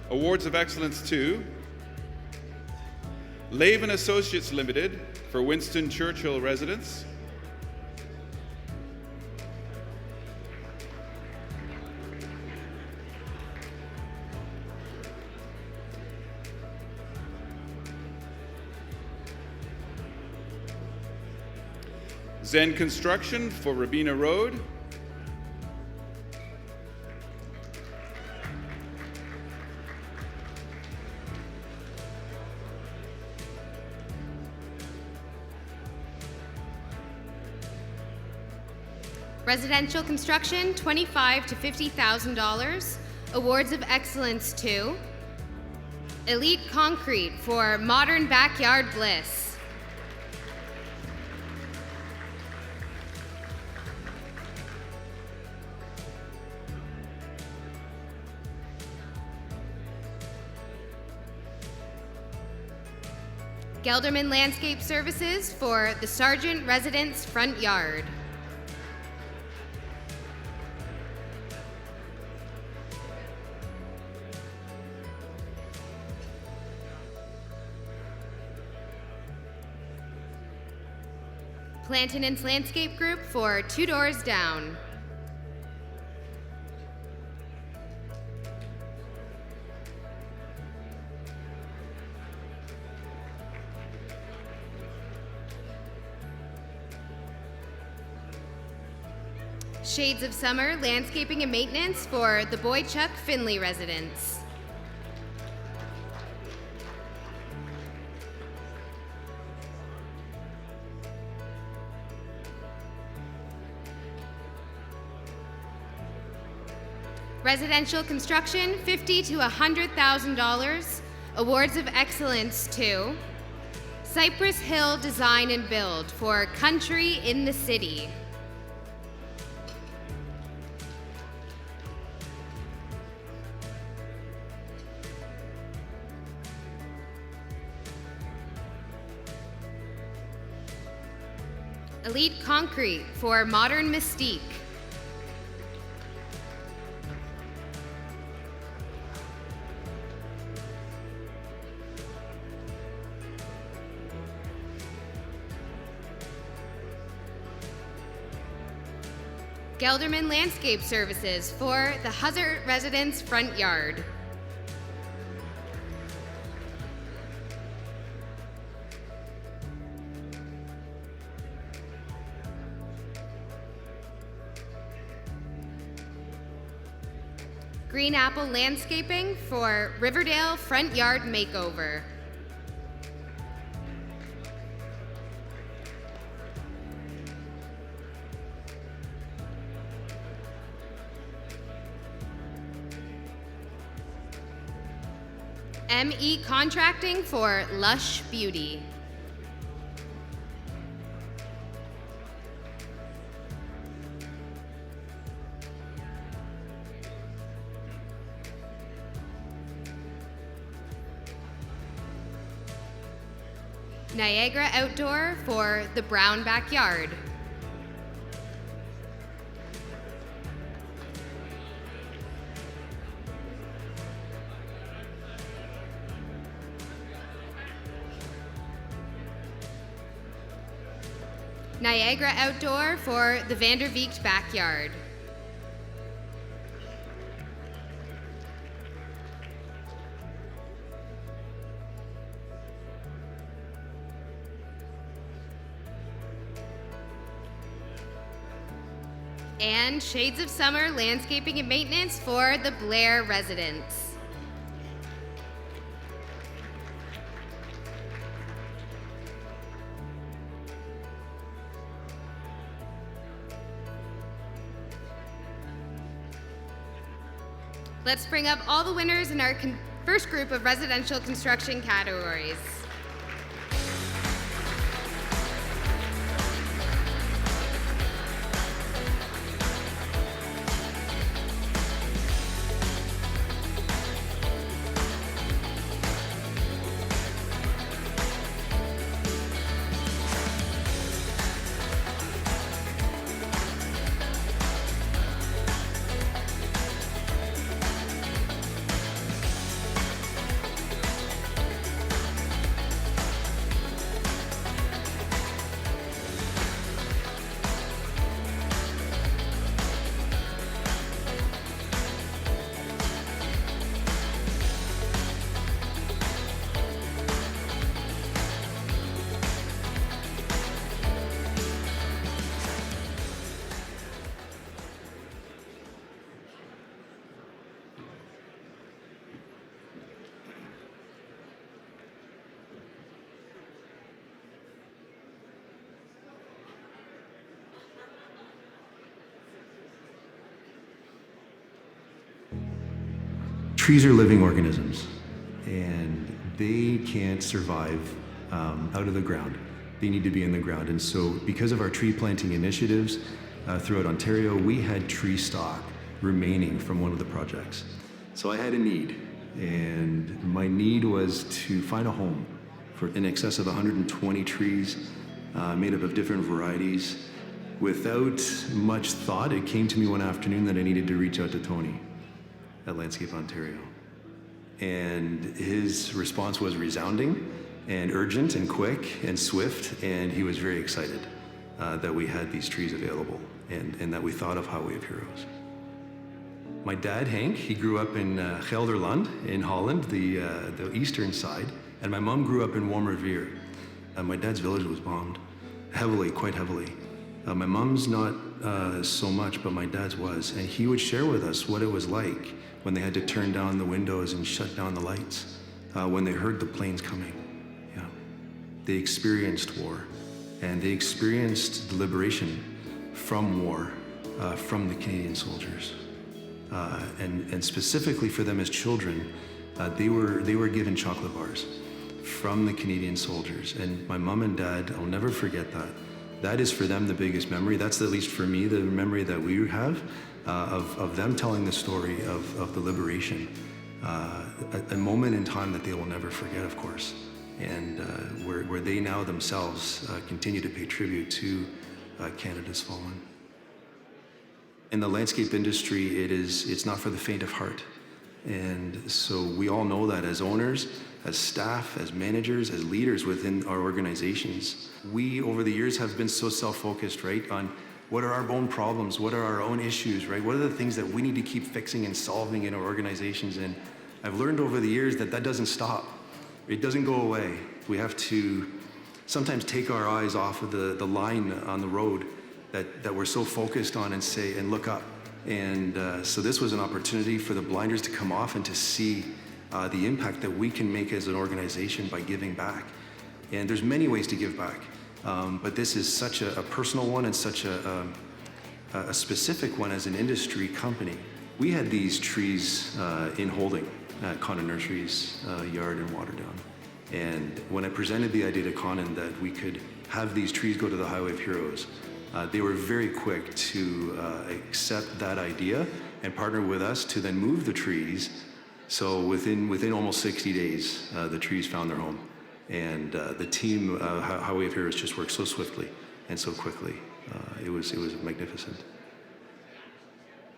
Awards of excellence to Laven Associates Limited for Winston Churchill residents. Zen Construction for Rabina Road. Residential construction, $25,000 to $50,000. Awards of excellence to Elite Concrete for Modern Backyard Bliss. Gelderman Landscape Services for the Sargent Residence Front Yard. Plantinance Landscape Group for Two Doors Down. Shades of Summer Landscaping and Maintenance for the Boychuk Finley residents. Residential construction, $50,000 to $100,000. Awards of Excellence to Cypress Hill Design and Build for Country in the City. Elite Concrete for Modern Mystique. Gelderman Landscape Services for the Huzzard residents' front yard. Green Apple Landscaping for Riverdale Front Yard Makeover. ME Contracting for Lush Beauty. Niagara Outdoor for the Brown Backyard. Niagara Outdoor for the Vanderveekt Backyard. And Shades of Summer Landscaping and Maintenance for the Blair residents. Let's bring up all the winners in our first group of residential construction categories. Trees are living organisms, and they can't survive out of the ground. They need to be in the ground. And so because of our tree planting initiatives throughout Ontario, we had tree stock remaining from one of the projects. So I had a need, and my need was to find a home for in excess of 120 trees made up of different varieties. Without much thought, it came to me one afternoon that I needed to reach out to Tony at Landscape Ontario. And his response was resounding and urgent and quick and swift, and he was very excited that we had these trees available and that we thought of Highway of Heroes. My dad, Hank, he grew up in Gelderland in Holland, the eastern side, and my mom grew up in Wormerveer. My dad's village was bombed heavily, quite heavily. My mom's not so much, but my dad's was. And he would share with us what it was like when they had to turn down the windows and shut down the lights, when they heard the planes coming. Yeah. They experienced war, and they experienced the liberation from war, from the Canadian soldiers. And specifically for them as children, they were given chocolate bars from the Canadian soldiers. And my mom and dad, I'll never forget that. That is for them the biggest memory. That's at least for me the memory that we have of them telling the story of the liberation. A moment in time that they will never forget, of course. And where they now themselves continue to pay tribute to Canada's fallen. In the landscape industry, it's not for the faint of heart. And so we all know that as owners, as staff, as managers, as leaders within our organizations. We, over the years, have been so self-focused, right, on what are our own problems, what are our own issues, right? What are the things that we need to keep fixing and solving in our organizations? And I've learned over the years that doesn't stop. It doesn't go away. We have to sometimes take our eyes off of the line on the road that we're so focused on and look up. And so this was an opportunity for the blinders to come off and to see the impact that we can make as an organization by giving back. And there's many ways to give back, but this is such a personal one and such a specific one as an industry company. We had these trees in holding at Conan Nursery's yard in Waterdown. And when I presented the idea to Conan that we could have these trees go to the Highway of Heroes, they were very quick to accept that idea and partner with us to then move the trees. So within almost 60 days, the trees found their home. And the team, Highway of Heroes, just worked so swiftly and so quickly. It was magnificent.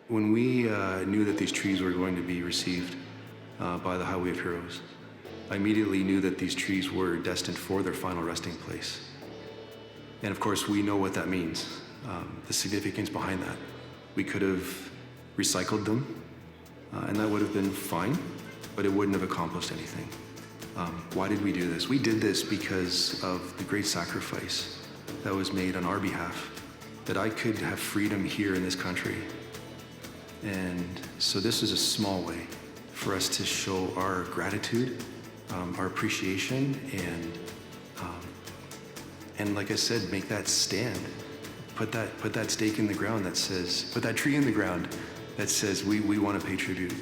When we knew that these trees were going to be received by the Highway of Heroes, I immediately knew that these trees were destined for their final resting place. And of course, we know what that means, the significance behind that. We could have recycled them, and that would have been fine, but it wouldn't have accomplished anything. Why did we do this? We did this because of the great sacrifice that was made on our behalf, that I could have freedom here in this country. And so this is a small way for us to show our gratitude, our appreciation, and like I said, make that stand. Put that stake in the ground that says, put that tree in the ground that says we want to pay tribute,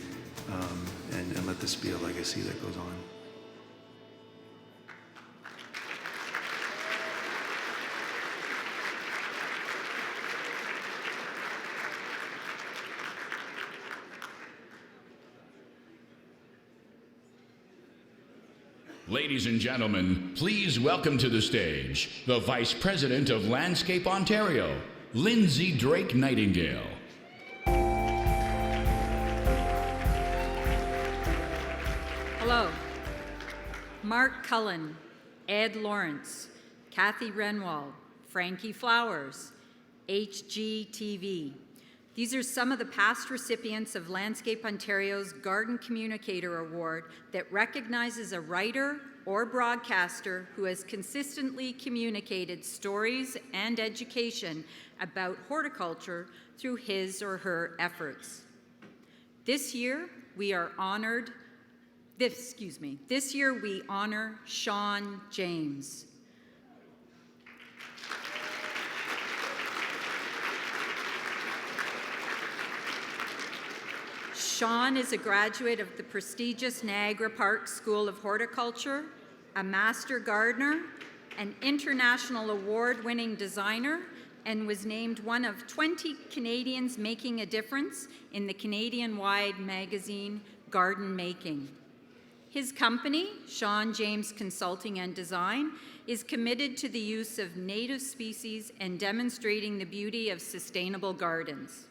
and let this be a legacy that goes on. Ladies and gentlemen, please welcome to the stage the Vice President of Landscape Ontario, Lindsay Drake Nightingale. Hello. Mark Cullen, Ed Lawrence, Kathy Renwald, Frankie Flowers, HGTV. These are some of the past recipients of Landscape Ontario's Garden Communicator Award that recognizes a writer or broadcaster who has consistently communicated stories and education about horticulture through his or her efforts. This year we honor Sean James. Sean is a graduate of the prestigious Niagara Park School of Horticulture, a master gardener, an international award-winning designer, and was named one of 20 Canadians making a difference in the Canadian-wide magazine Garden Making. His company, Sean James Consulting and Design, is committed to the use of native species and demonstrating the beauty of sustainable gardens.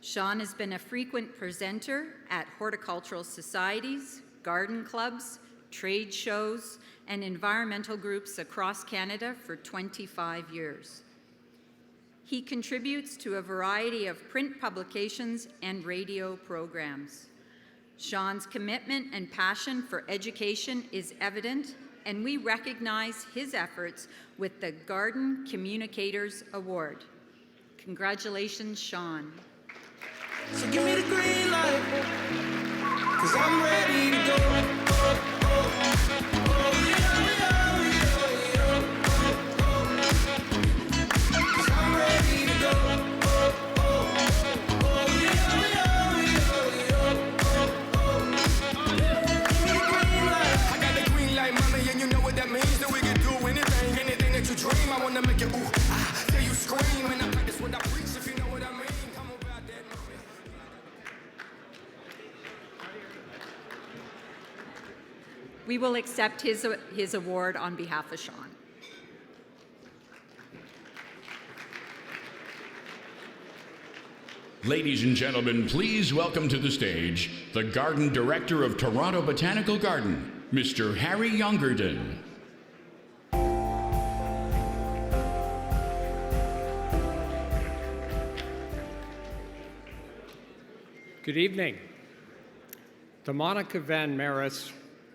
Sean has been a frequent presenter at horticultural societies, garden clubs, trade shows, and environmental groups across Canada for 25 years. He contributes to a variety of print publications and radio programs. Sean's commitment and passion for education is evident and we recognize his efforts with the Garden Communicators Award. Congratulations, Sean. So give me the green light, 'cause I'm ready to go. Dream, I wanna make it ooh, ah, till you scream, and I practice what I preach, if you know what I mean. Come on, about that, mommy. We will accept his award on behalf of Sean. Ladies and gentlemen, please welcome to the stage the Garden Director of Toronto Botanical Garden, Mr. Harry Youngerton. Good evening. The Monica Van Maris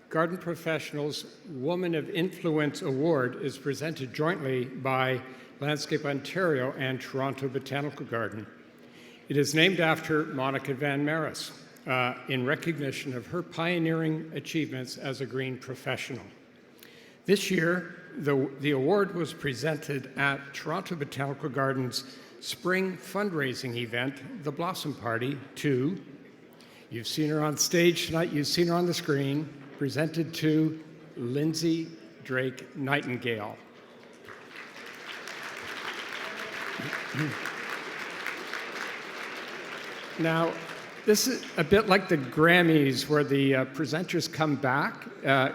Garden Professionals Woman of Influence Award is presented jointly by Landscape Ontario and Toronto Botanical Garden. It is named after Monica Van Maris in recognition of her pioneering achievements as a green professional. This year, the award was presented at Toronto Botanical Garden's spring fundraising event, the Blossom Party, to, you've seen her on stage tonight, you've seen her on the screen, presented to Lindsay Drake Nightingale. Now, this is a bit like the Grammys, where the presenters come back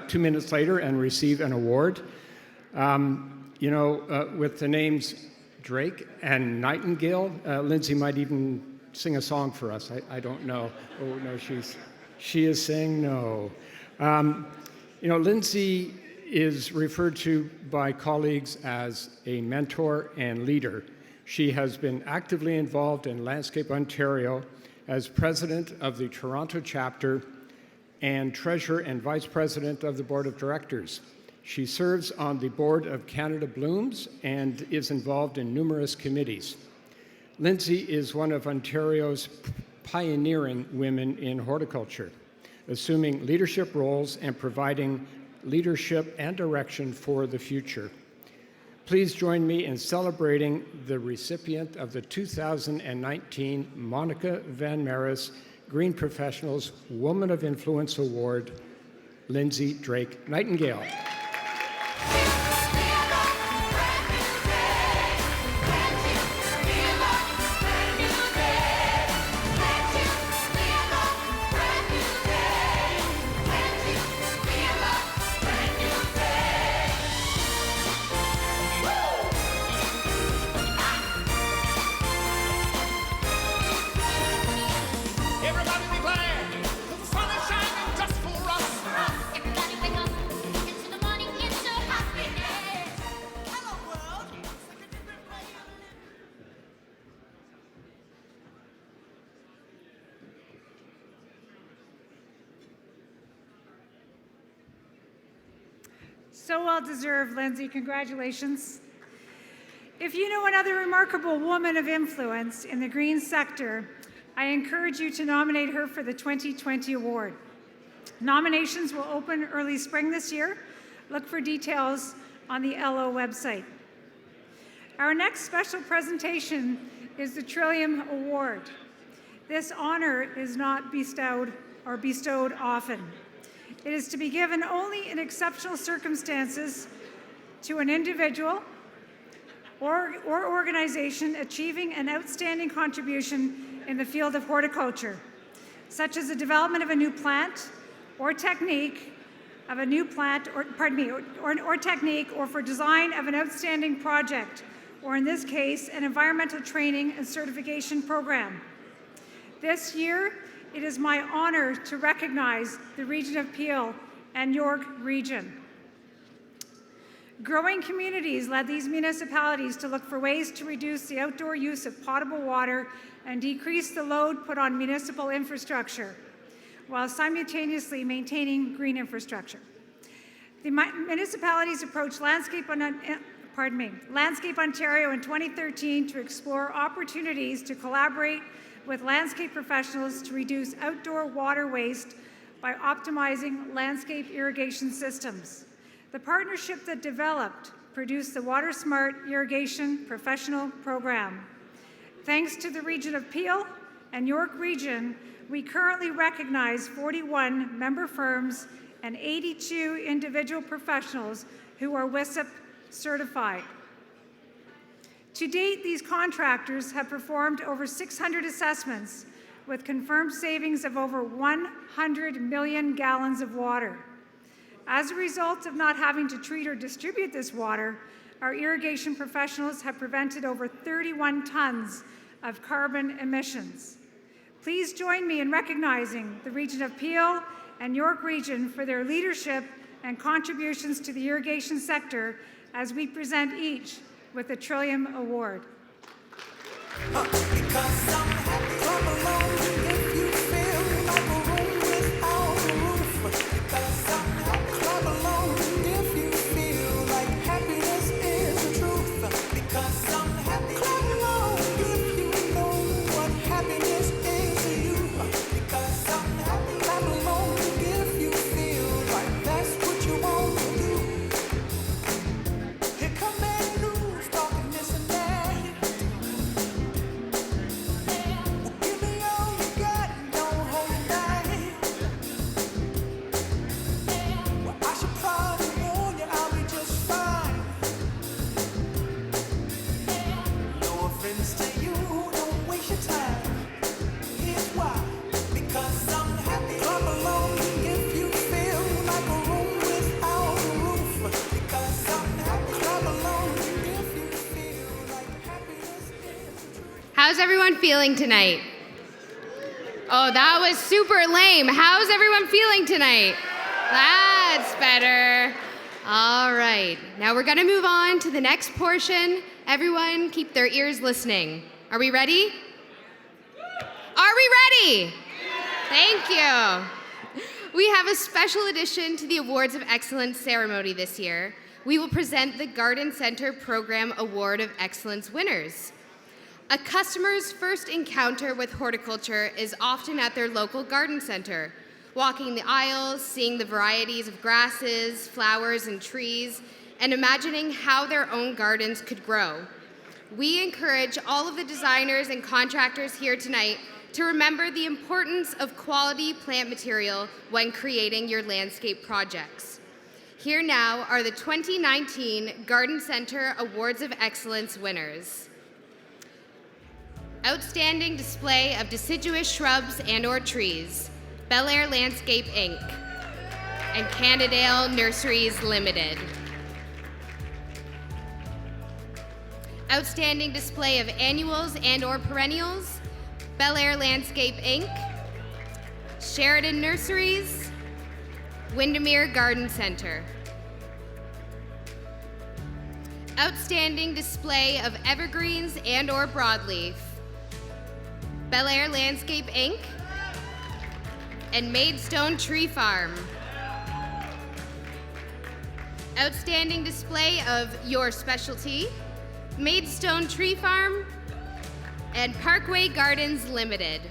2 minutes later and receive an award. With the names Drake and Nightingale, Lindsay might even sing a song for us. I don't know. Oh no, she is saying no. Lindsay is referred to by colleagues as a mentor and leader. She has been actively involved in Landscape Ontario as president of the Toronto chapter and treasurer and vice president of the board of directors. She serves on the board of Canada Blooms and is involved in numerous committees. Lindsay is one of Ontario's pioneering women in horticulture, assuming leadership roles and providing leadership and direction for the future. Please join me in celebrating the recipient of the 2019 Monica Van Maris Green Professionals Woman of Influence Award, Lindsay Drake Nightingale. So well deserved, Lindsay. Congratulations. If you know another remarkable woman of influence in the green sector, I encourage you to nominate her for the 2020 award. Nominations will open early spring this year. Look for details on the LO website. Our next special presentation is the Trillium Award. This honor is not bestowed often. It is to be given only in exceptional circumstances to an individual or organization achieving an outstanding contribution in the field of horticulture, such as the development of a new plant or technique of a new plant, or technique, or for design of an outstanding project, or in this case, an environmental training and certification program. This year, it is my honor to recognize the Region of Peel and York Region. Growing communities led these municipalities to look for ways to reduce the outdoor use of potable water and decrease the load put on municipal infrastructure, while simultaneously maintaining green infrastructure. The municipalities approached Landscape Ontario in 2013 to explore opportunities to collaborate with landscape professionals to reduce outdoor water waste by optimizing landscape irrigation systems. The partnership that developed produced the Water Smart Irrigation Professional Program. Thanks to the Region of Peel and York Region, we currently recognize 41 member firms and 82 individual professionals who are WISIP certified. To date, these contractors have performed over 600 assessments with confirmed savings of over 100 million gallons of water. As a result of not having to treat or distribute this water, our irrigation professionals have prevented over 31 tons of carbon emissions. Please join me in recognizing the Region of Peel and York Region for their leadership and contributions to the irrigation sector as we present each with the Trillium Award. How's everyone feeling tonight? Oh, that was super lame. How's everyone feeling tonight? That's better. All right, now we're gonna move on to the next portion. Everyone keep their ears listening. Are we ready? Are we ready? Thank you. We have a special addition to the Awards of Excellence ceremony this year. We will present the Garden Center Program Award of Excellence winners. A customer's first encounter with horticulture is often at their local garden center, walking the aisles, seeing the varieties of grasses, flowers, and trees, and imagining how their own gardens could grow. We encourage all of the designers and contractors here tonight to remember the importance of quality plant material when creating your landscape projects. Here now are the 2019 Garden Center Awards of Excellence winners. Outstanding display of deciduous shrubs and/or trees, Bel Air Landscape Inc. and Cannondale Nurseries Limited. Outstanding display of annuals and/or perennials, Bel Air Landscape Inc., Sheridan Nurseries, Windermere Garden Center. Outstanding display of evergreens and/or broadleaf, Bel Air Landscape Inc. and Maidstone Tree Farm. Outstanding display of your specialty, Maidstone Tree Farm and Parkway Gardens Limited.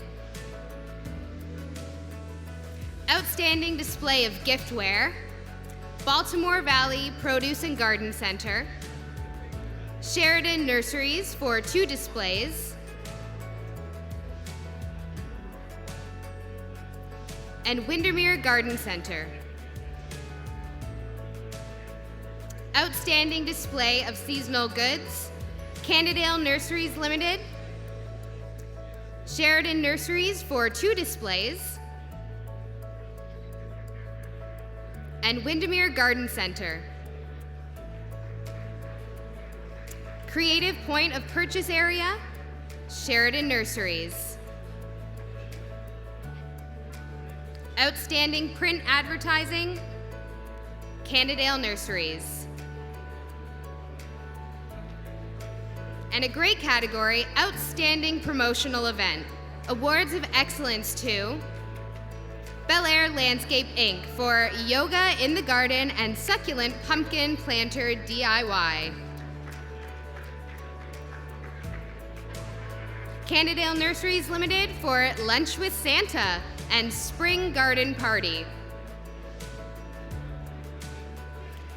Outstanding display of giftware, Baltimore Valley Produce and Garden Center, Sheridan Nurseries for 2 displays, and Windermere Garden Center. Outstanding display of seasonal goods, Cannondale Nurseries Limited, Sheridan Nurseries for 2 displays, and Windermere Garden Center. Creative point of purchase area, Sheridan Nurseries. Outstanding print advertising, Cannondale Nurseries. And a great category, Outstanding Promotional Event, Awards of Excellence to Bel Air Landscape Inc. for Yoga in the Garden and Succulent Pumpkin Planter DIY. Cannondale Nurseries Limited for Lunch with Santa and Spring Garden Party.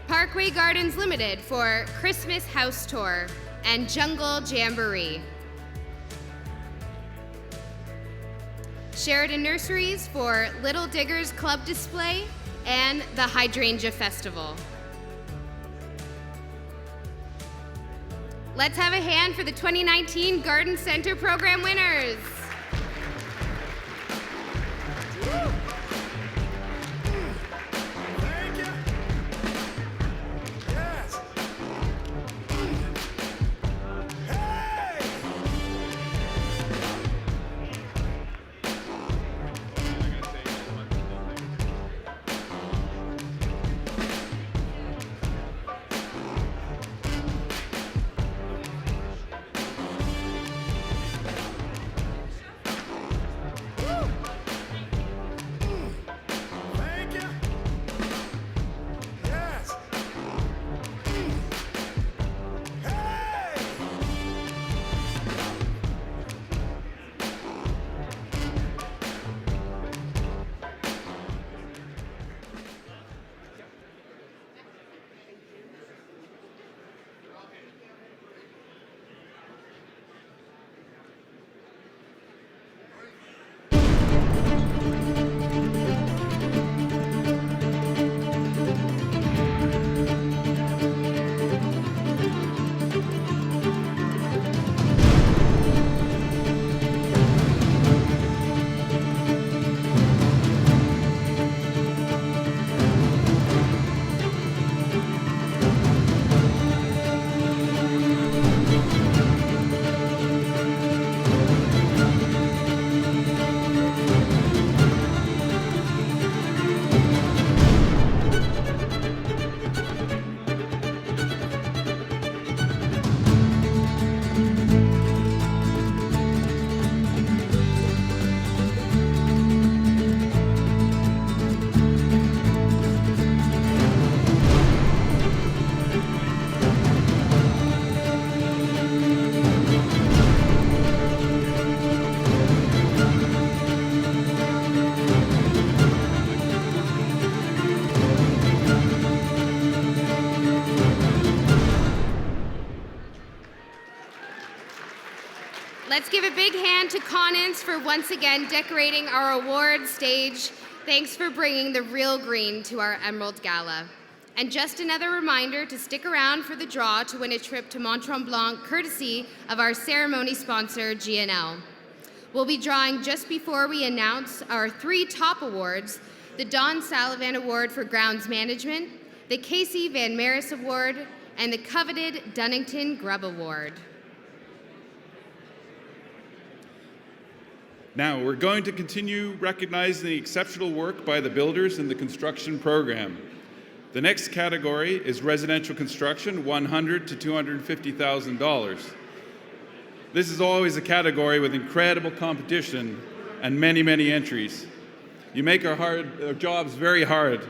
Parkway Gardens Limited for Christmas House Tour and Jungle Jamboree. Sheridan Nurseries for Little Diggers Club Display and the Hydrangea Festival. Let's have a hand for the 2019 Garden Center Program winners. Let's give a big hand to Connens for once again decorating our award stage. Thanks for bringing the real green to our Emerald Gala. And just another reminder to stick around for the draw to win a trip to Mont Tremblant, courtesy of our ceremony sponsor, GNL. We'll be drawing just before we announce our 3 top awards: the Don Sullivan Award for Grounds Management, the Casey Van Maris Award, and the coveted Dunnington Grub Award. Now, we're going to continue recognizing the exceptional work by the builders in the construction program. The next category is residential construction, $100,000 to $250,000. This is always a category with incredible competition and many, many entries. You make our jobs very hard.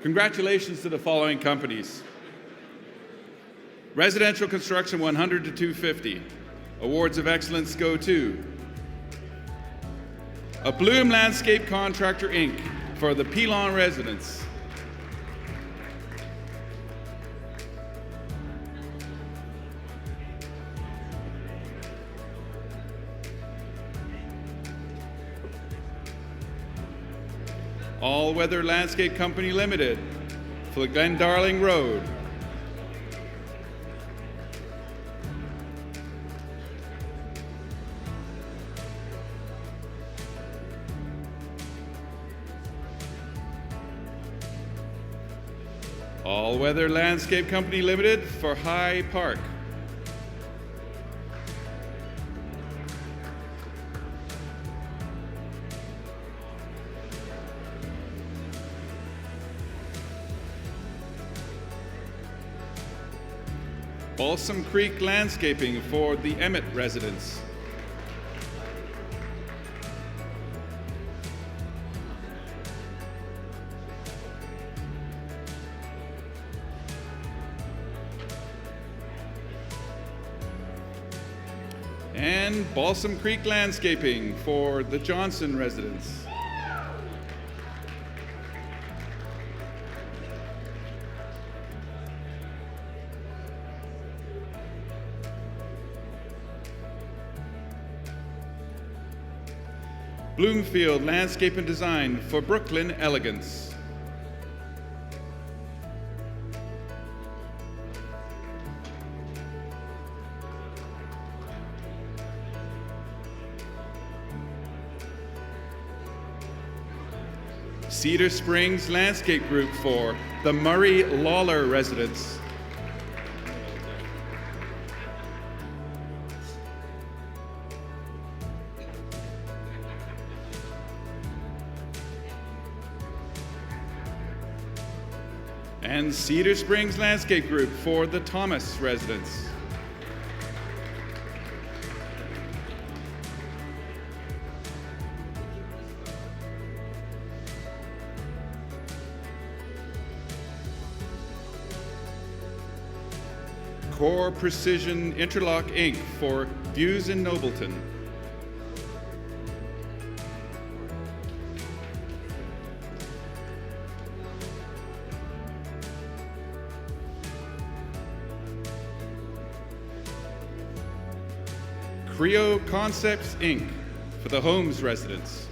Congratulations to the following companies. Residential construction, $100,000 to $250,000. Awards of excellence go to A Bloom Landscape Contractor, Inc. for the Pilon residence. All Weather Landscape Company Limited for the Glendarling Road. All Weather Landscape Company Limited for High Park. Balsam Creek Landscaping for the Emmett residence. And Balsam Creek Landscaping for the Johnson residence. Bloomfield Landscape and Design for Brooklyn Elegance. Cedar Springs Landscape Group for the Murray Lawler residence. And Cedar Springs Landscape Group for the Thomas residence. Core Precision Interlock Inc. for Views in Nobleton. Creo Concepts Inc. for the Holmes residence.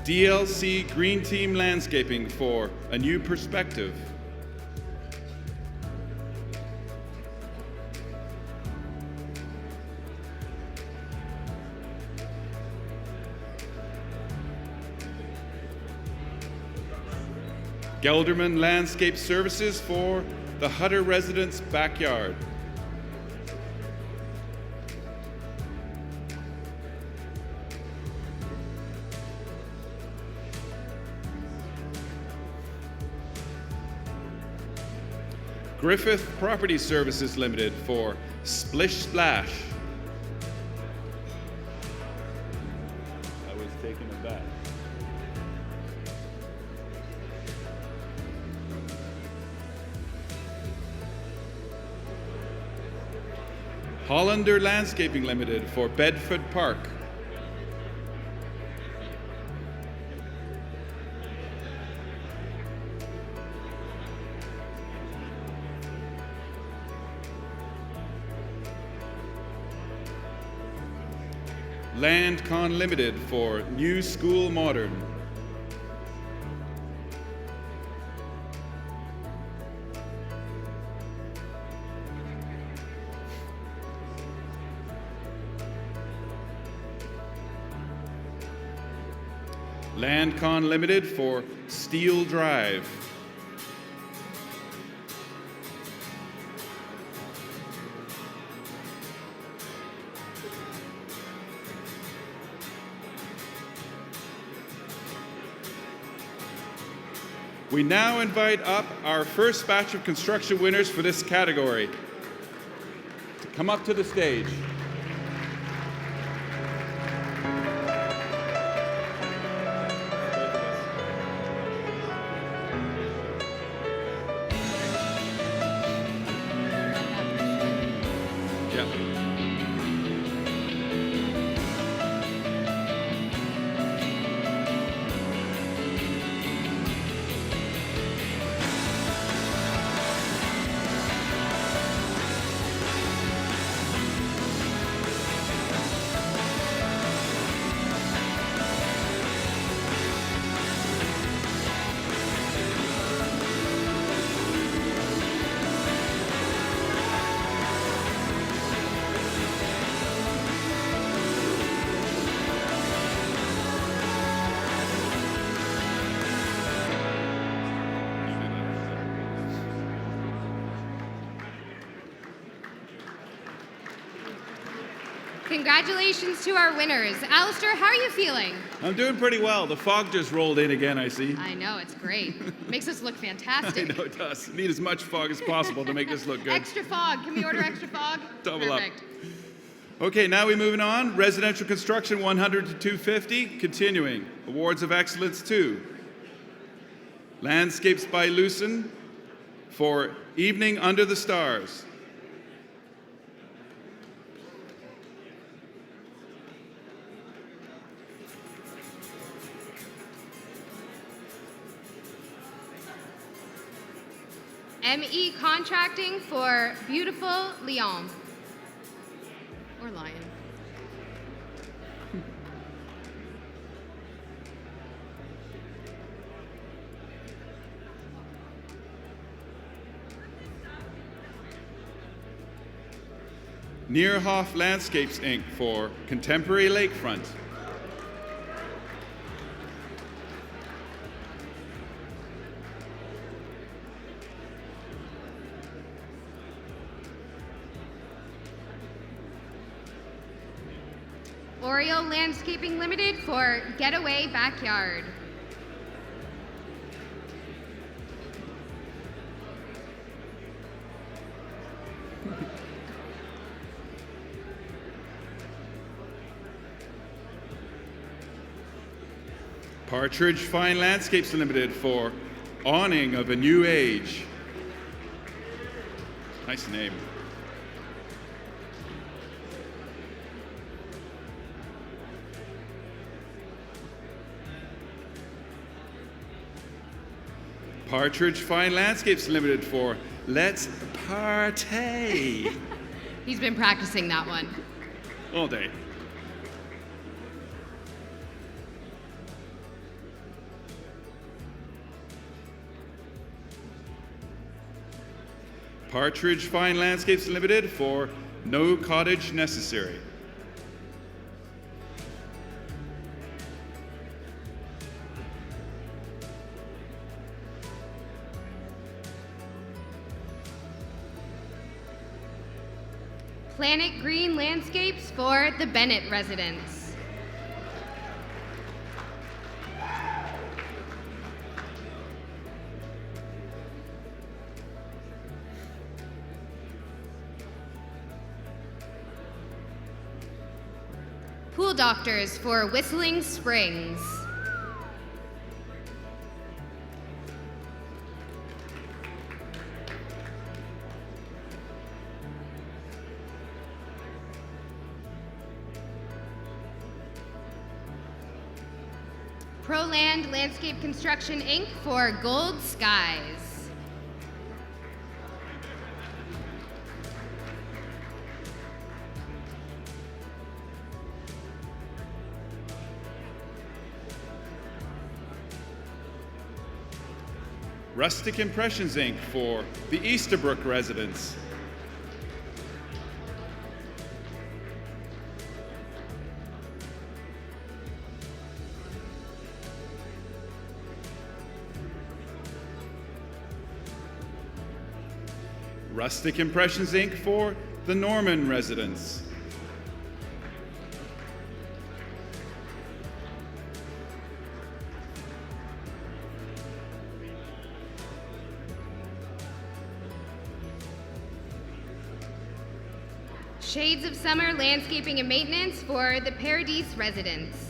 DLC Green Team Landscaping for A New Perspective. Gelderman Landscape Services for the Hutter residence backyard. Griffith Property Services Limited for Splish Splash. I was taken aback. Hollander Landscaping Limited for Bedford Park. Landcon Limited for New School Modern. Landcon Limited for Steel Drive. We now invite up our first batch of construction winners for this category to come up to the stage. Congratulations to our winners. Alistair, how are you feeling? I'm doing pretty well. The fog just rolled in again, I see. I know, it's great. Makes us look I fantastic. know it does. Need as much fog as possible to make this look good. Extra fog. Can we order extra fog? Double up. Perfect. Okay, now we're moving on. Residential construction 100 to 250, continuing. Awards of Excellence 2. Landscapes by Lucen for Evening Under the Stars. ME Contracting for Beautiful Lyon. Or Lion. Nierhoff Landscapes, Inc. for Contemporary Lakefront. Oriole Landscaping Limited for Getaway Backyard. Partridge Fine Landscapes Limited for Awning of a New Age. Nice name. Partridge Fine Landscapes Limited for Let's Partay. He's been practicing that one. All day. Partridge Fine Landscapes Limited for No Cottage Necessary. Planet Green Landscapes for the Bennett residents. Pool Doctors for Whistling Springs. ProLand Landscape Construction, Inc. for Gold Skies. Rustic Impressions, Inc. for the Easterbrook residents. Rustic Impressions, Inc. for the Norman residents. Shades of Summer Landscaping and Maintenance for the Paradise residents.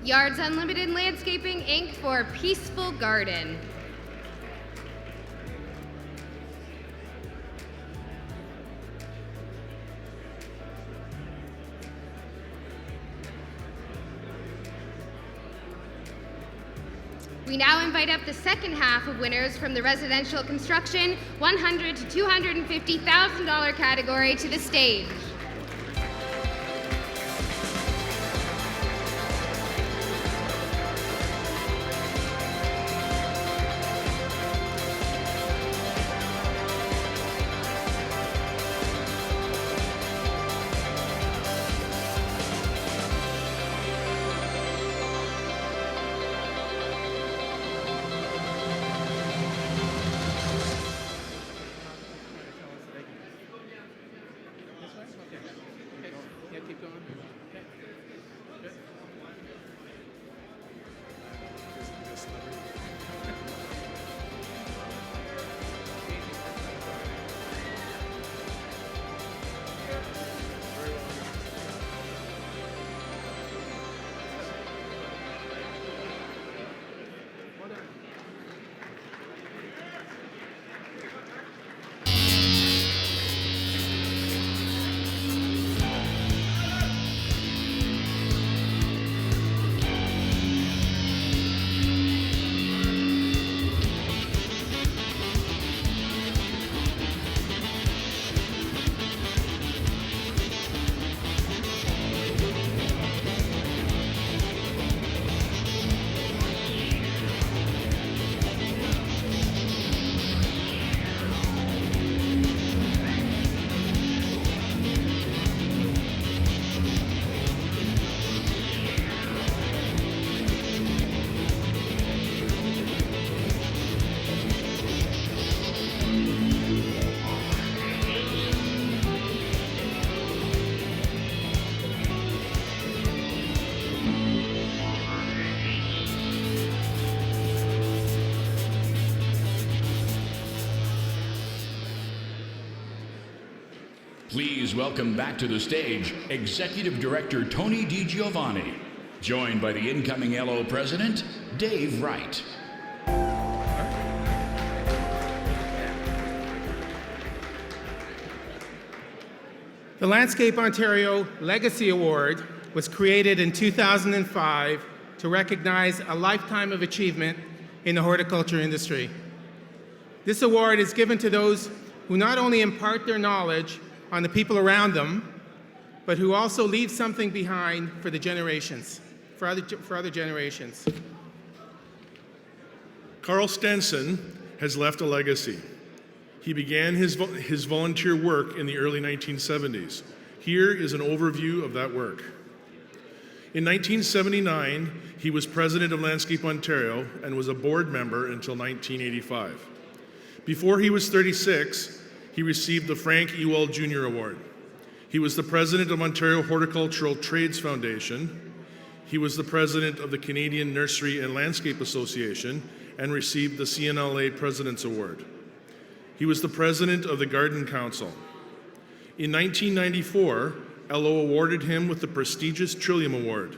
Yards Unlimited Landscaping, Inc. for Peaceful Garden. We now invite up the second half of winners from the residential construction $100,000 to $250,000 category to the stage. Please welcome back to the stage Executive Director Tony DiGiovanni, joined by the incoming LO President, Dave Wright. The Landscape Ontario Legacy Award was created in 2005 to recognize a lifetime of achievement in the horticulture industry. This award is given to those who not only impart their knowledge on the people around them, but who also leave something behind for the generations, for other generations. Carl Stenson has left a legacy. He began his volunteer work in the early 1970s. Here is an overview of that work. In 1979, he was president of Landscape Ontario and was a board member until 1985. Before he was 36, he received the Frank Ewald Jr. Award. He was the president of Ontario Horticultural Trades Foundation. He was the president of the Canadian Nursery and Landscape Association and received the CNLA President's Award. He was the president of the Garden Council. In 1994, LO awarded him with the prestigious Trillium Award,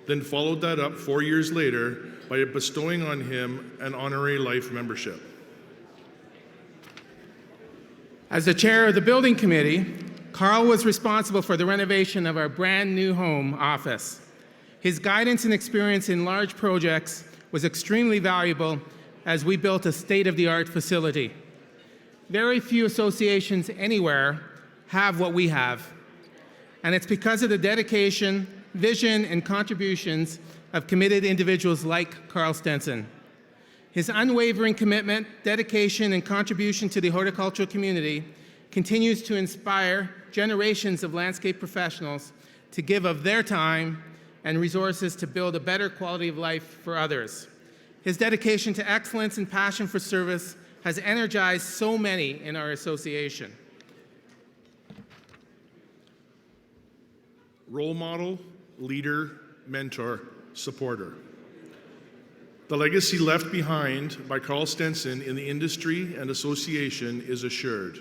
then followed that up 4 years later by bestowing on him an honorary life membership. As the chair of the building committee, Carl was responsible for the renovation of our brand new home office. His guidance and experience in large projects was extremely valuable as we built a state-of-the-art facility. Very few associations anywhere have what we have, and it's because of the dedication, vision, and contributions of committed individuals like Carl Stenson. His unwavering commitment, dedication, and contribution to the horticultural community continues to inspire generations of landscape professionals to give of their time and resources to build a better quality of life for others. His dedication to excellence and passion for service has energized so many in our association. Role model, leader, mentor, supporter. The legacy left behind by Carl Stenson in the industry and association is assured.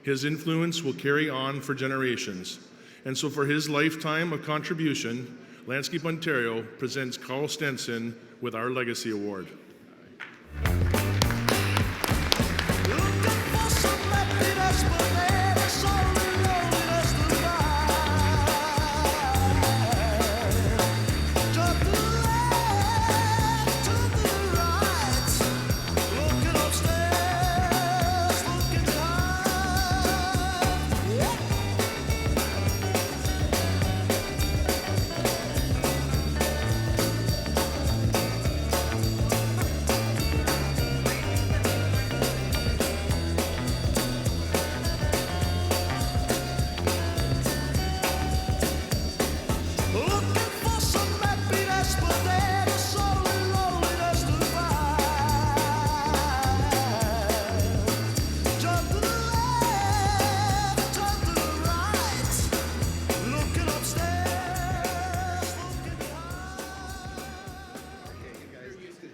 His influence will carry on for generations. And so for his lifetime of contribution, Landscape Ontario presents Carl Stenson with our Legacy Award.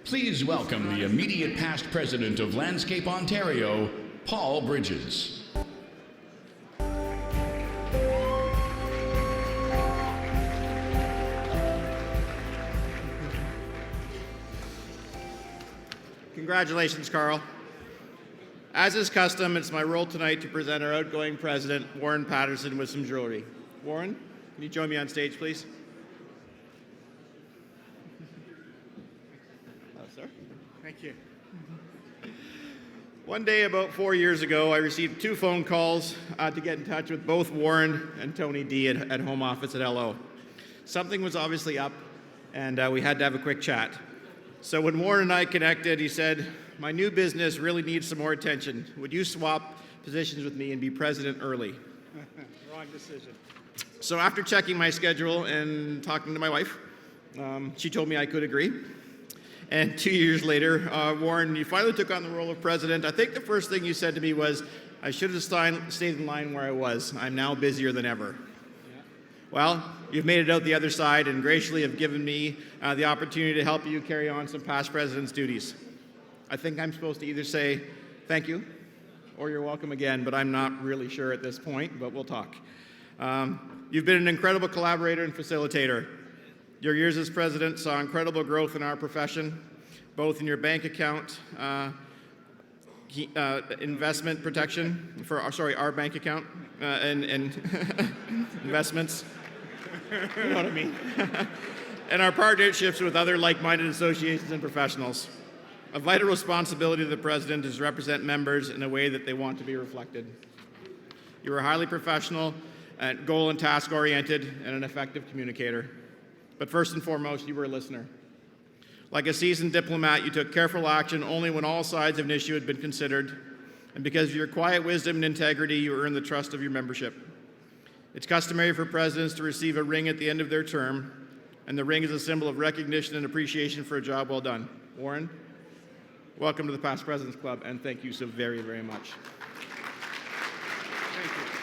Please welcome the immediate past president of Landscape Ontario, Paul Bridges. Congratulations, Carl. As is custom, it's my role tonight to present our outgoing president, Warren Patterson, with some jewelry. Warren, can you join me on stage, please? Thank you. One day about 4 years ago, I received 2 phone calls to get in touch with both Warren and Tony D at home office at LO. Something was obviously up, and we had to have a quick chat. So when Warren and I connected, he said, "My new business really needs some more attention. Would you swap positions with me and be president early?" Wrong decision. So after checking my schedule and talking to my wife, she told me I could agree. And 2 years later, Warren, you finally took on the role of president. I think the first thing you said to me was, "I should have stayed in line where I was. I'm now busier than ever." Yeah. Well, you've made it out the other side and graciously have given me the opportunity to help you carry on some past president's duties. I think I'm supposed to either say thank you or you're welcome again, but I'm not really sure at this point, but we'll talk. You've been an incredible collaborator and facilitator. Your years as president saw incredible growth in our profession, both in your bank account, investment protection for our bank account, and investments. You know what I mean? And our partnerships with other like-minded associations and professionals. A vital responsibility of the president is to represent members in a way that they want to be reflected. You are highly professional, goal and task-oriented, and an effective communicator. But first and foremost, you were a listener. Like a seasoned diplomat, you took careful action only when all sides of an issue had been considered, and because of your quiet wisdom and integrity, you earned the trust of your membership. It's customary for presidents to receive a ring at the end of their term, and the ring is a symbol of recognition and appreciation for a job well done. Warren, welcome to the Past Presidents Club, and thank you so very, very much. Thank you.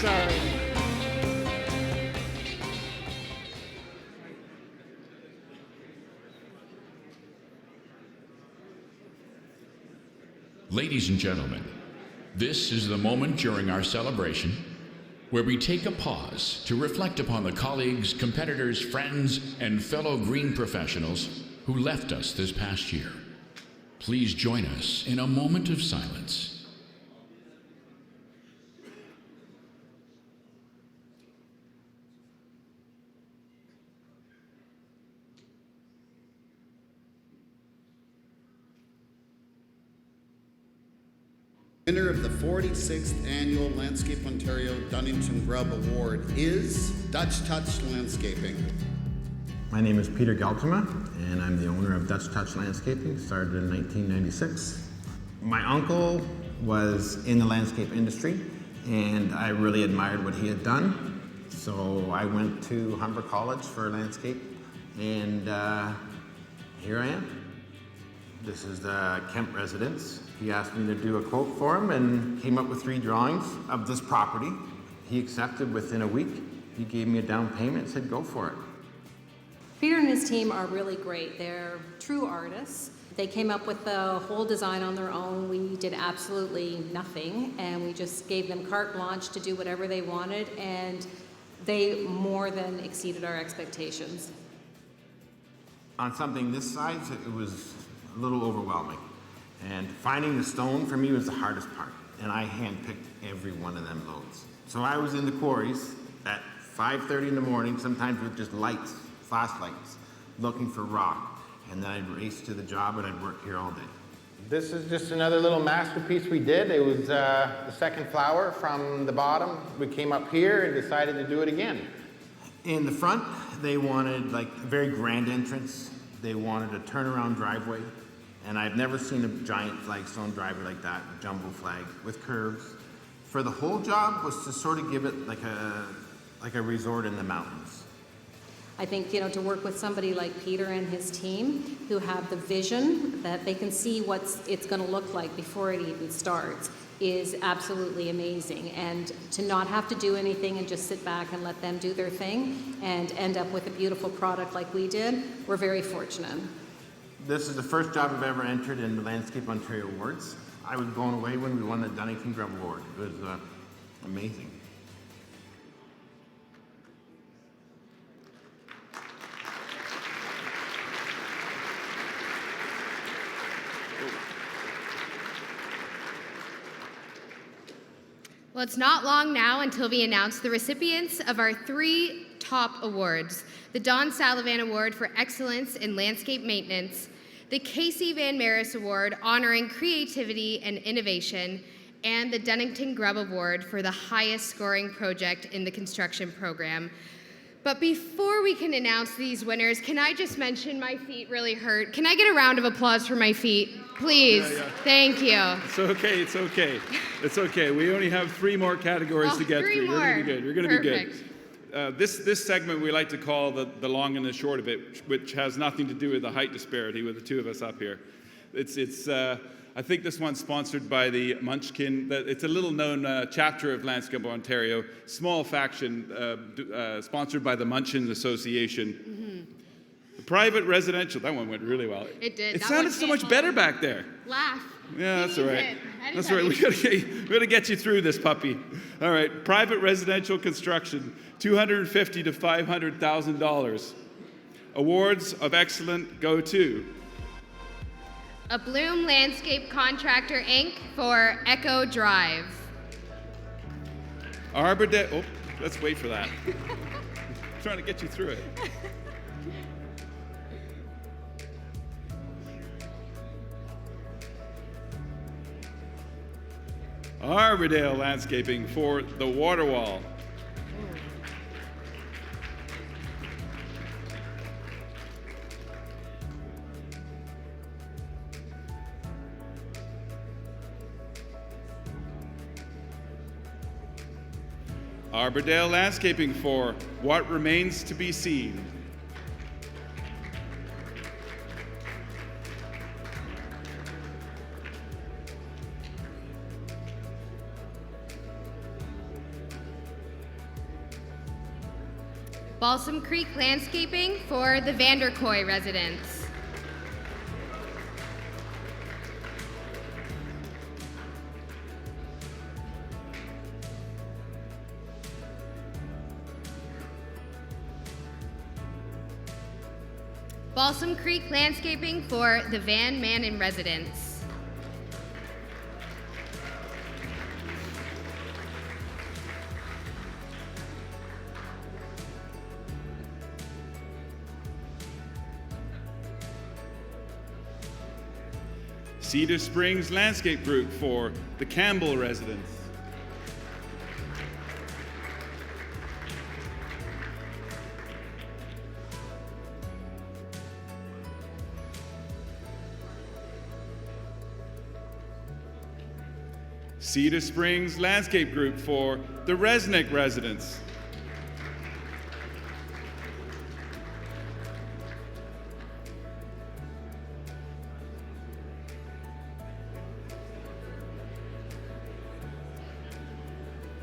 Sorry. Ladies and gentlemen, this is the moment during our celebration where we take a pause to reflect upon the colleagues, competitors, friends, and fellow green professionals who left us this past year. Please join us in a moment of silence. Winner of the 46th Annual Landscape Ontario Dunnington Grubb Award is Dutch Touch Landscaping. My name is Peter Geltema, and I'm the owner of Dutch Touch Landscaping, started in 1996. My uncle was in the landscape industry, and I really admired what he had done. So I went to Humber College for landscape, and here I am. This is the Kemp residence. He asked me to do a quote for him and came up with 3 drawings of this property. He accepted within a week. He gave me a down payment and said, go for it. Peter and his team are really great. They're true artists. They came up with the whole design on their own. We did absolutely nothing, and we just gave them carte blanche to do whatever they wanted, and they more than exceeded our expectations. On something this size, it was a little overwhelming. And finding the stone for me was the hardest part. And I handpicked every one of them loads. So I was in the quarries at 5:30 in the morning, sometimes with just lights, flashlights, looking for rock. And then I'd race to the job and I'd work here all day. This is just another little masterpiece we did. It was the second flower from the bottom. We came up here and decided to do it again. In the front, they wanted like a very grand entrance. They wanted a turnaround driveway. And I've never seen a giant flagstone driveway like that, jumbo flag with curves. For the whole job was to sort of give it like a resort in the mountains. I think, to work with somebody like Peter and his team who have the vision that they can see what it's going to look like before it even starts is absolutely amazing. And to not have to do anything and just sit back and let them do their thing and end up with a beautiful product like we did, we're very fortunate. This is the first job I've ever entered in the Landscape Ontario Awards. I was blown away when we won the Dunnington Grubb Award. It was amazing. Well, it's not long now until we announce the recipients of our 3 top awards: the Don Sullivan Award for Excellence in Landscape Maintenance, the Casey Van Maris Award honoring creativity and innovation, and the Dunnington Grubb Award for the highest scoring project in the construction program. But before we can announce these winners, can I just mention my feet really hurt? Can I get a round of applause for my feet? Please. Yeah. Thank you. It's okay, it's okay. It's okay. We only have 3 more categories to get through. You're going to be good. You're going to be good. this segment we like to call the long and the short of it, which has nothing to do with the height disparity with the two of us up here. I think this one's sponsored by the Munchkin. It's a little-known chapter of Landscape Ontario, small faction sponsored by the Munchkin Association. The private residential, that one went really well. It did. It That sounded one so much can't better hold. back there. Laugh. Yeah, that's all right. Anytime. That's all right. We gotta get you through this puppy. All right. Private residential construction, $250,000 to $500,000. Awards of excellent go to A Bloom Landscape Contractor, Inc. for Echo Drive. Arbordale. Oh, let's wait for that. Trying to get you through it. Arbordale Landscaping for the water wall. Arbordale Landscaping for What Remains to Be Seen. Balsam Creek Landscaping for the Vanderkoy residents. Balsam Creek Landscaping for the Van Manen residents. Cedar Springs Landscape Group for the Campbell residents. Cedar Springs Landscape Group for the Resnick residents.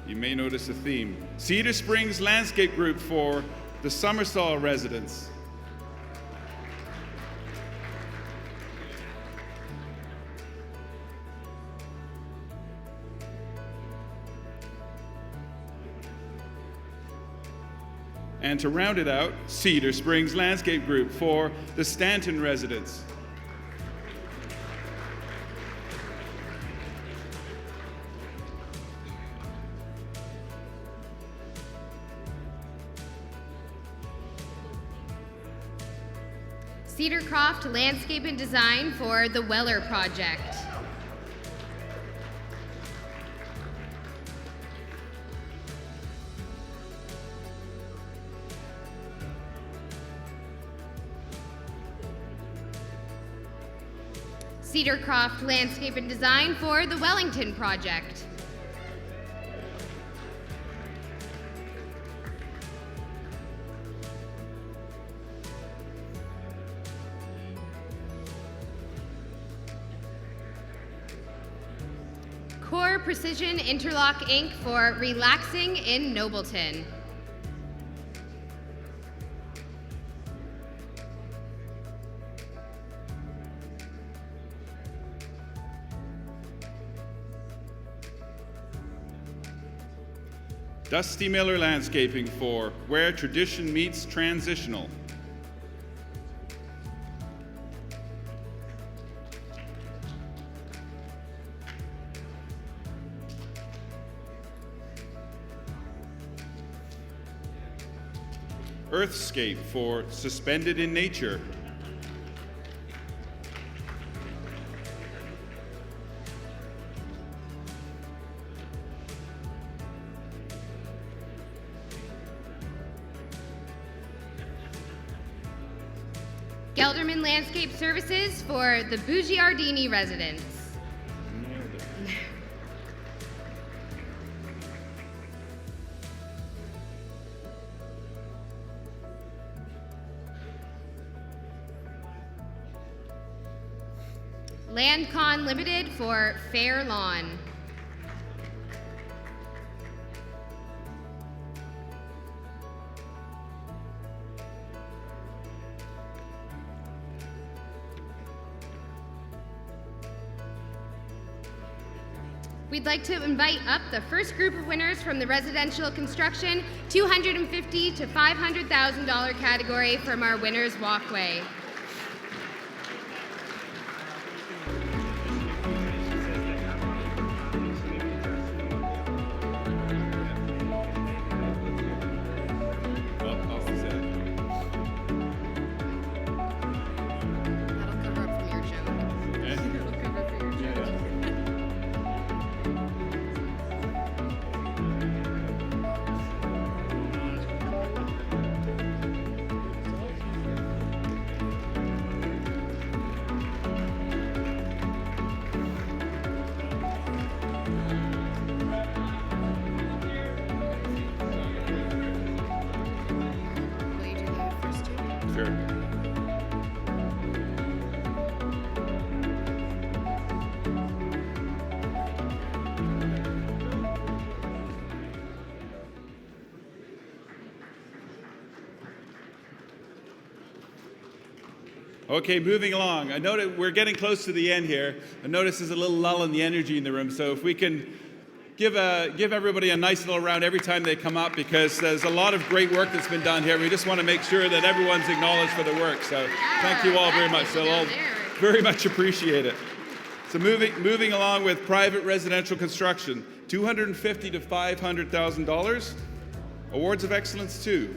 You may notice a theme. Cedar Springs Landscape Group for the Summersall residents. And to round it out, Cedar Springs Landscape Group for the Stanton residents. Cedar Croft Landscape and Design for the Weller Project. Cedar Croft Landscape and Design for the Wellington Project. Core Precision Interlock Inc. for Relaxing in Nobleton. Dusty Miller Landscaping for Where Tradition Meets Transitional. Earthscape for Suspended in Nature. Gelderman Landscape Services for the Bugiardini residents. Landcon Limited for Fair Lawn. We'd like to invite up the first group of winners from the residential construction $250,000 to $500,000 category from our Winners Walkway. Okay, moving along. I know that we're getting close to the end here. I notice there's a little lull in the energy in the room, so if we can give everybody a nice little round every time they come up, because there's a lot of great work that's been done here. We just want to make sure that everyone's acknowledged for the work. So thank you all very much. So I'll very much appreciate it. So moving along with private residential construction, $250,000 to $500,000. Awards of Excellence 2.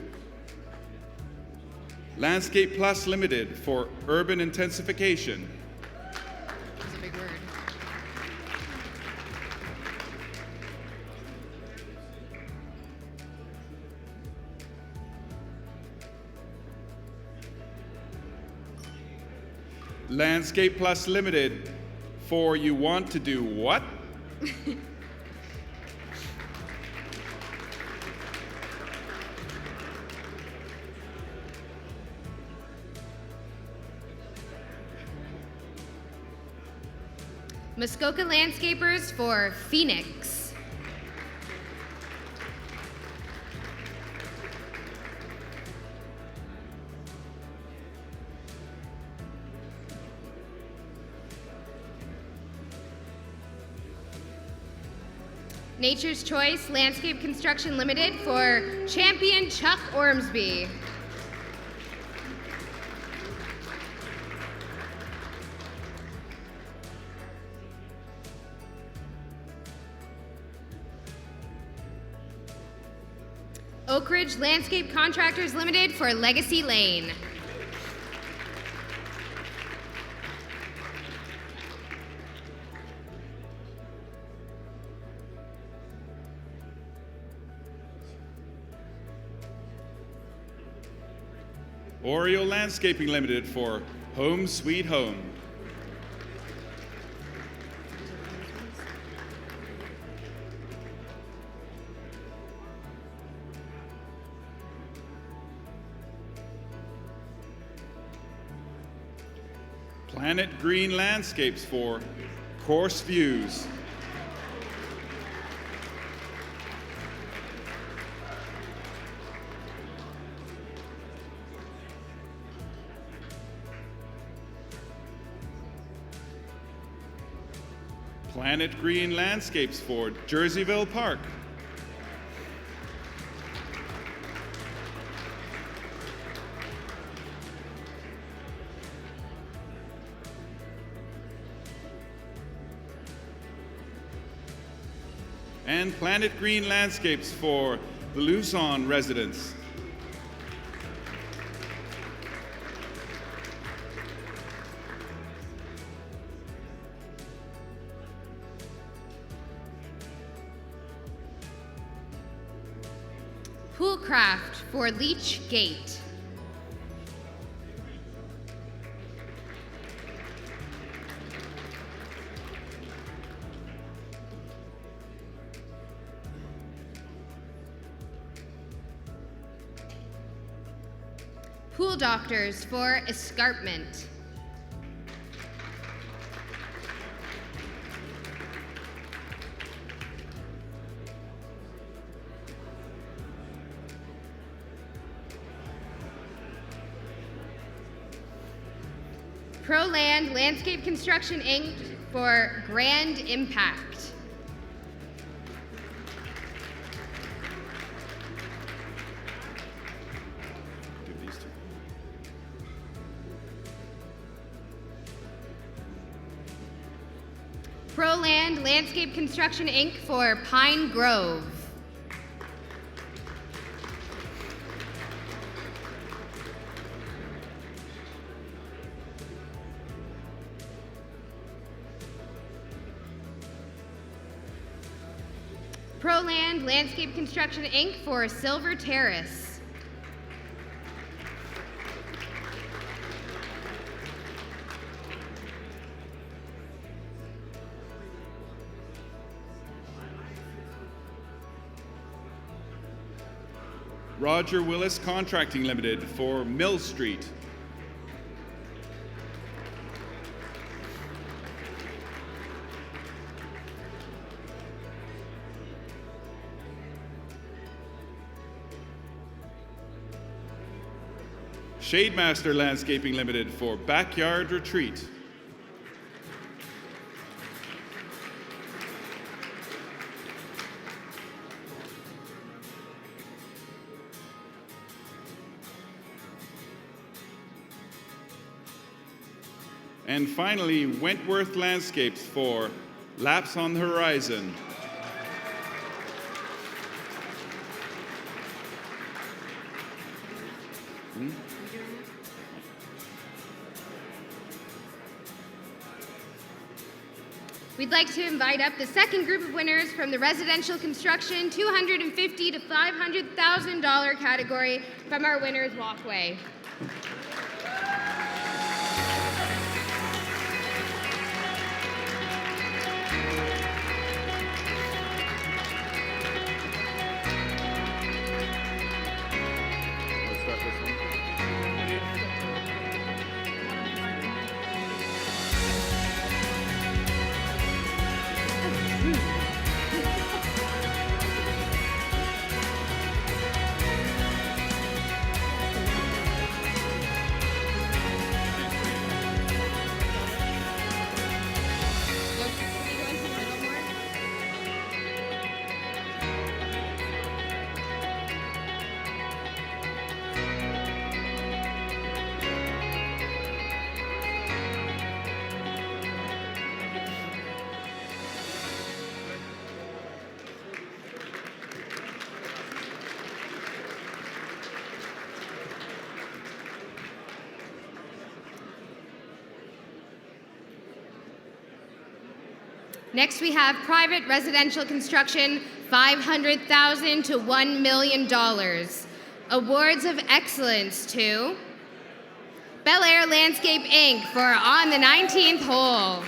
Landscape Plus Limited for urban intensification. That's a big word. Landscape Plus Limited for You Want to Do What? Muskoka Landscapers for Phoenix. Nature's Choice Landscape Construction Limited for Champion Chuck Ormsby. Oak Ridge Landscape Contractors Limited for Legacy Lane. Oreo Landscaping Limited for Home Sweet Home. Planet Green Landscapes for Course Views. Planet Green Landscapes for Jerseyville Park. And Planet Green Landscapes for the Luzon residents. Poolcraft for Leach Gate. Pool Doctors for Escarpment. ProLand Landscape Construction, Inc. for Grand Impact. ProLand Landscape Construction, Inc. for Pine Grove. ProLand Landscape Construction, Inc. for Silver Terrace. Roger Willis Contracting Limited for Mill Street. Shademaster Landscaping Limited for Backyard Retreat. And finally, Wentworth Landscapes for Laps on the Horizon. We'd like to invite up the second group of winners from the residential construction $250,000 to $500,000 category from our winners walkway. Next, we have private residential construction, $500,000 to $1 million. Awards of excellence to Bel Air Landscape, Inc. for On the 19th Hole.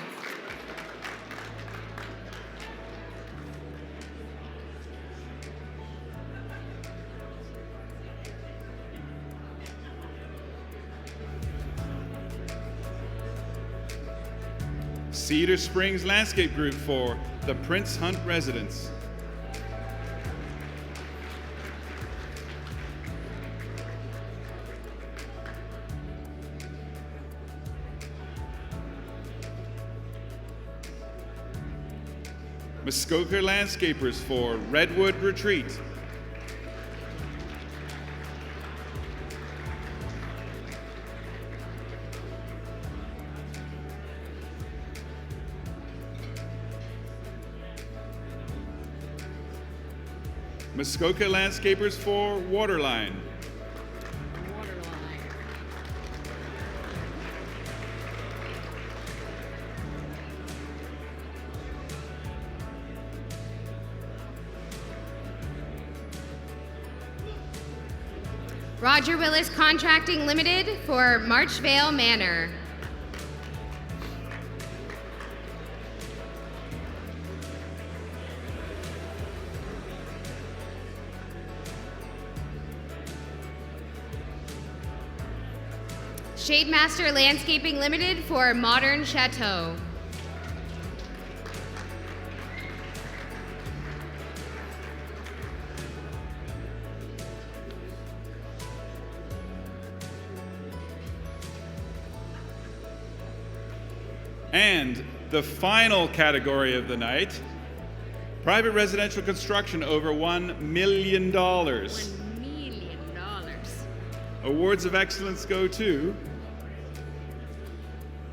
Cedar Springs Landscape Group for the Prince Hunt Residence. Muskoka Landscapers for Redwood Retreat. Muskoka Landscapers for Waterline. Roger Willis Contracting Limited for Marchvale Manor. Shademaster Landscaping Limited for Modern Chateau. And the final category of the night, private residential construction over $1 million. $1 million. Awards of excellence go to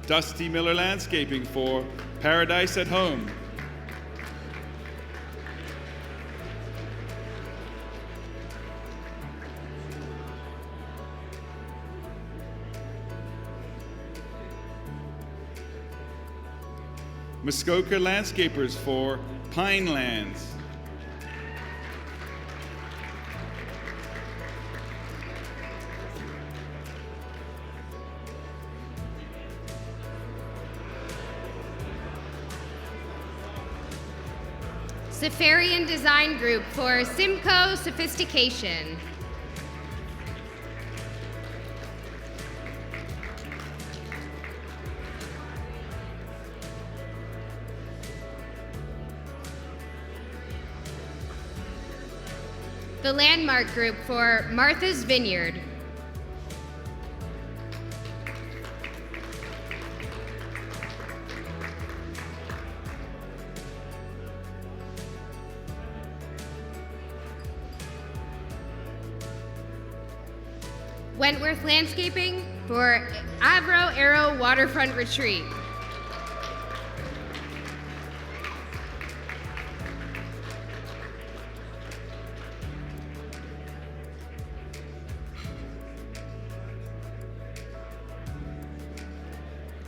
Dusty Miller Landscaping for Paradise at Home. Muskoka Landscapers for Pinelands. Safarian Design Group for Simcoe Sophistication. The Landmark Group for Martha's Vineyard. Wentworth Landscaping for Avro Arrow Waterfront Retreat.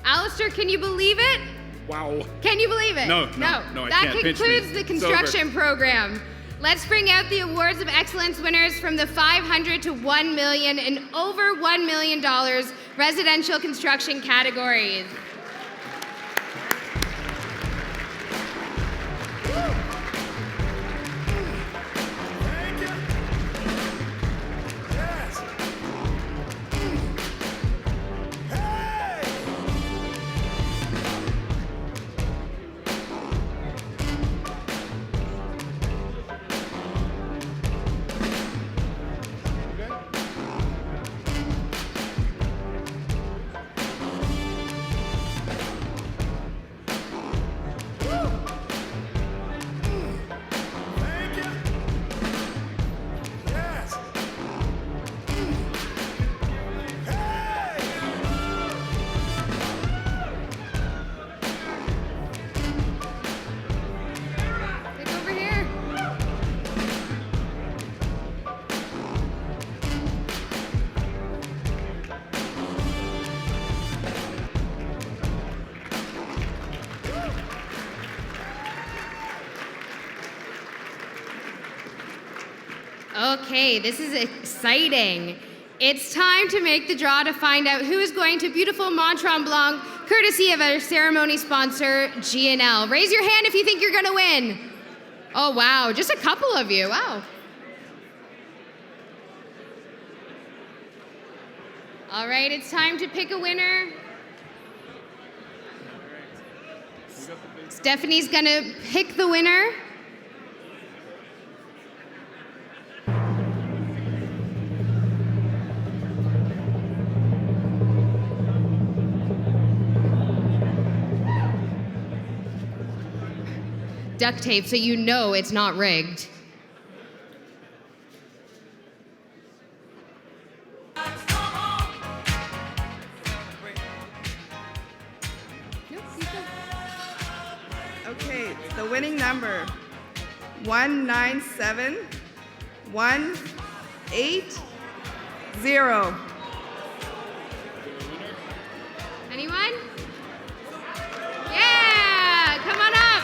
Alistair, can you believe it? Wow. Can you believe it? No, I That can't. Pinch me. concludes the It's construction over. program. Let's bring out the Awards of Excellence winners from the $500 to $1 million and over $1 million residential construction categories. Look over here. Okay, this is exciting. It's time to make the draw to find out who is going to beautiful Mont Tremblant, courtesy of our ceremony sponsor, G&L. Raise your hand if you think you're gonna win. Oh wow, just a couple of you, wow. All right, it's time to pick a winner. Stephanie's gonna pick the winner. Duct tape so you know it's not rigged. Okay, the winning number 197180. Anyone? Yeah, come on up.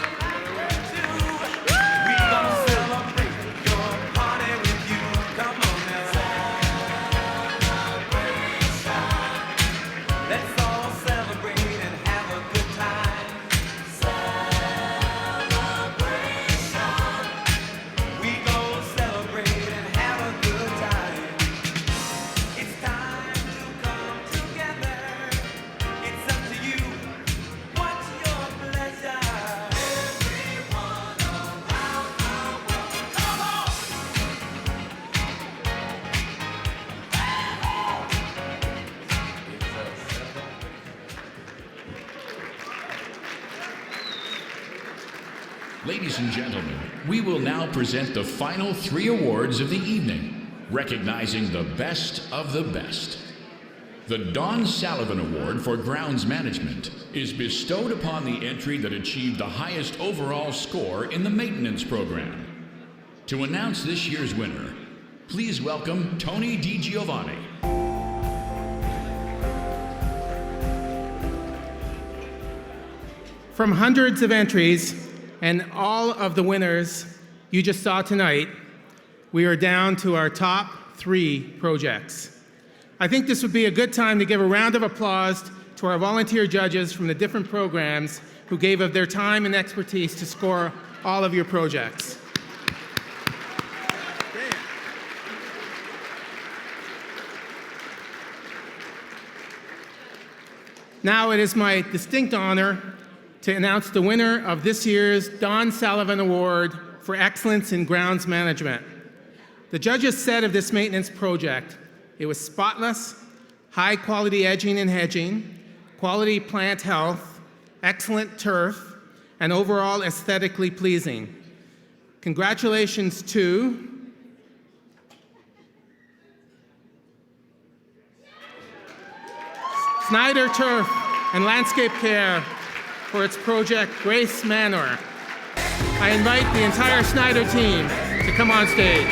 It's time to come together. It's up to you. Ladies and gentlemen, we will now present the final 3 awards of the evening, recognizing the best of the best. The Don Sullivan Award for Grounds Management is bestowed upon the entry that achieved the highest overall score in the maintenance program. To announce this year's winner, please welcome Tony DiGiovanni. From hundreds of entries and all of the winners you just saw tonight, we are down to our top 3 projects. I think this would be a good time to give a round of applause to our volunteer judges from the different programs who gave of their time and expertise to score all of your projects. Now it is my distinct honor to announce the winner of this year's Don Sullivan Award for Excellence in Grounds Management. The judges said of this maintenance project, it was spotless, high-quality edging and hedging, quality plant health, excellent turf, and overall aesthetically pleasing. Congratulations to Snyder Turf and Landscape Care for its project Grace Manor. I invite the entire Snyder team to come on stage.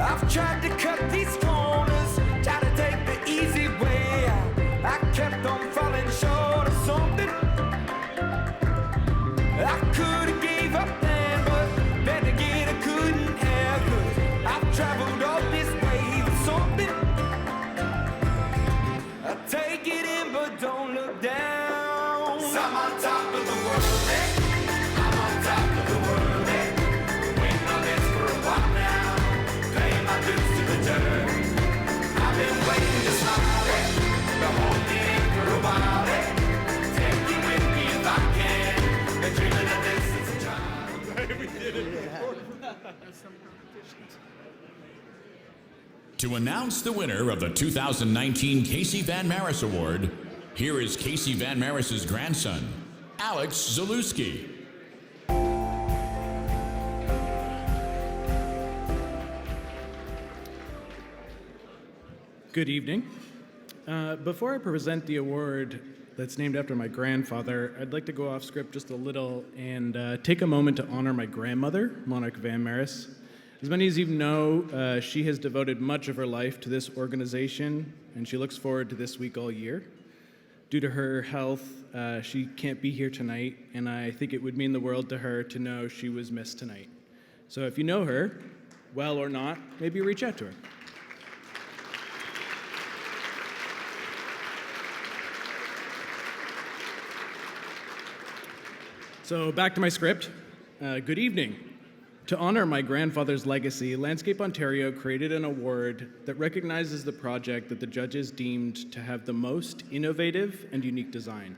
I've tried to cut these corners, tried to take the easy way out. I kept on falling short of something. I could have gave up then, but then again I couldn't have. 'Cause I've traveled all this way for something. I take it in, but don't look down. 'Cause I'm on top of the world, eh? I'm on top of the world, eh? Been waiting on this for a while now. Paying my dues to the dirt. I've been waiting to smile, eh? Been holding in for a while, eh? Take you with me if I can. Been dreaming of this since a child. We did it. To announce the winner of the 2019 Casey Van Maris Award, here is Casey Van Maris's grandson, Alex Zalewski. Good evening. Before I present the award that's named after my grandfather, I'd like to go off script just a little and take a moment to honor my grandmother, Monica Van Maris. As many of you know, she has devoted much of her life to this organization, and she looks forward to this week all year. Due to her health, she can't be here tonight, and I think it would mean the world to her to know she was missed tonight. So if you know her, well or not, maybe reach out to her. So back to my script. Good evening. To honor my grandfather's legacy, Landscape Ontario created an award that recognizes the project that the judges deemed to have the most innovative and unique design.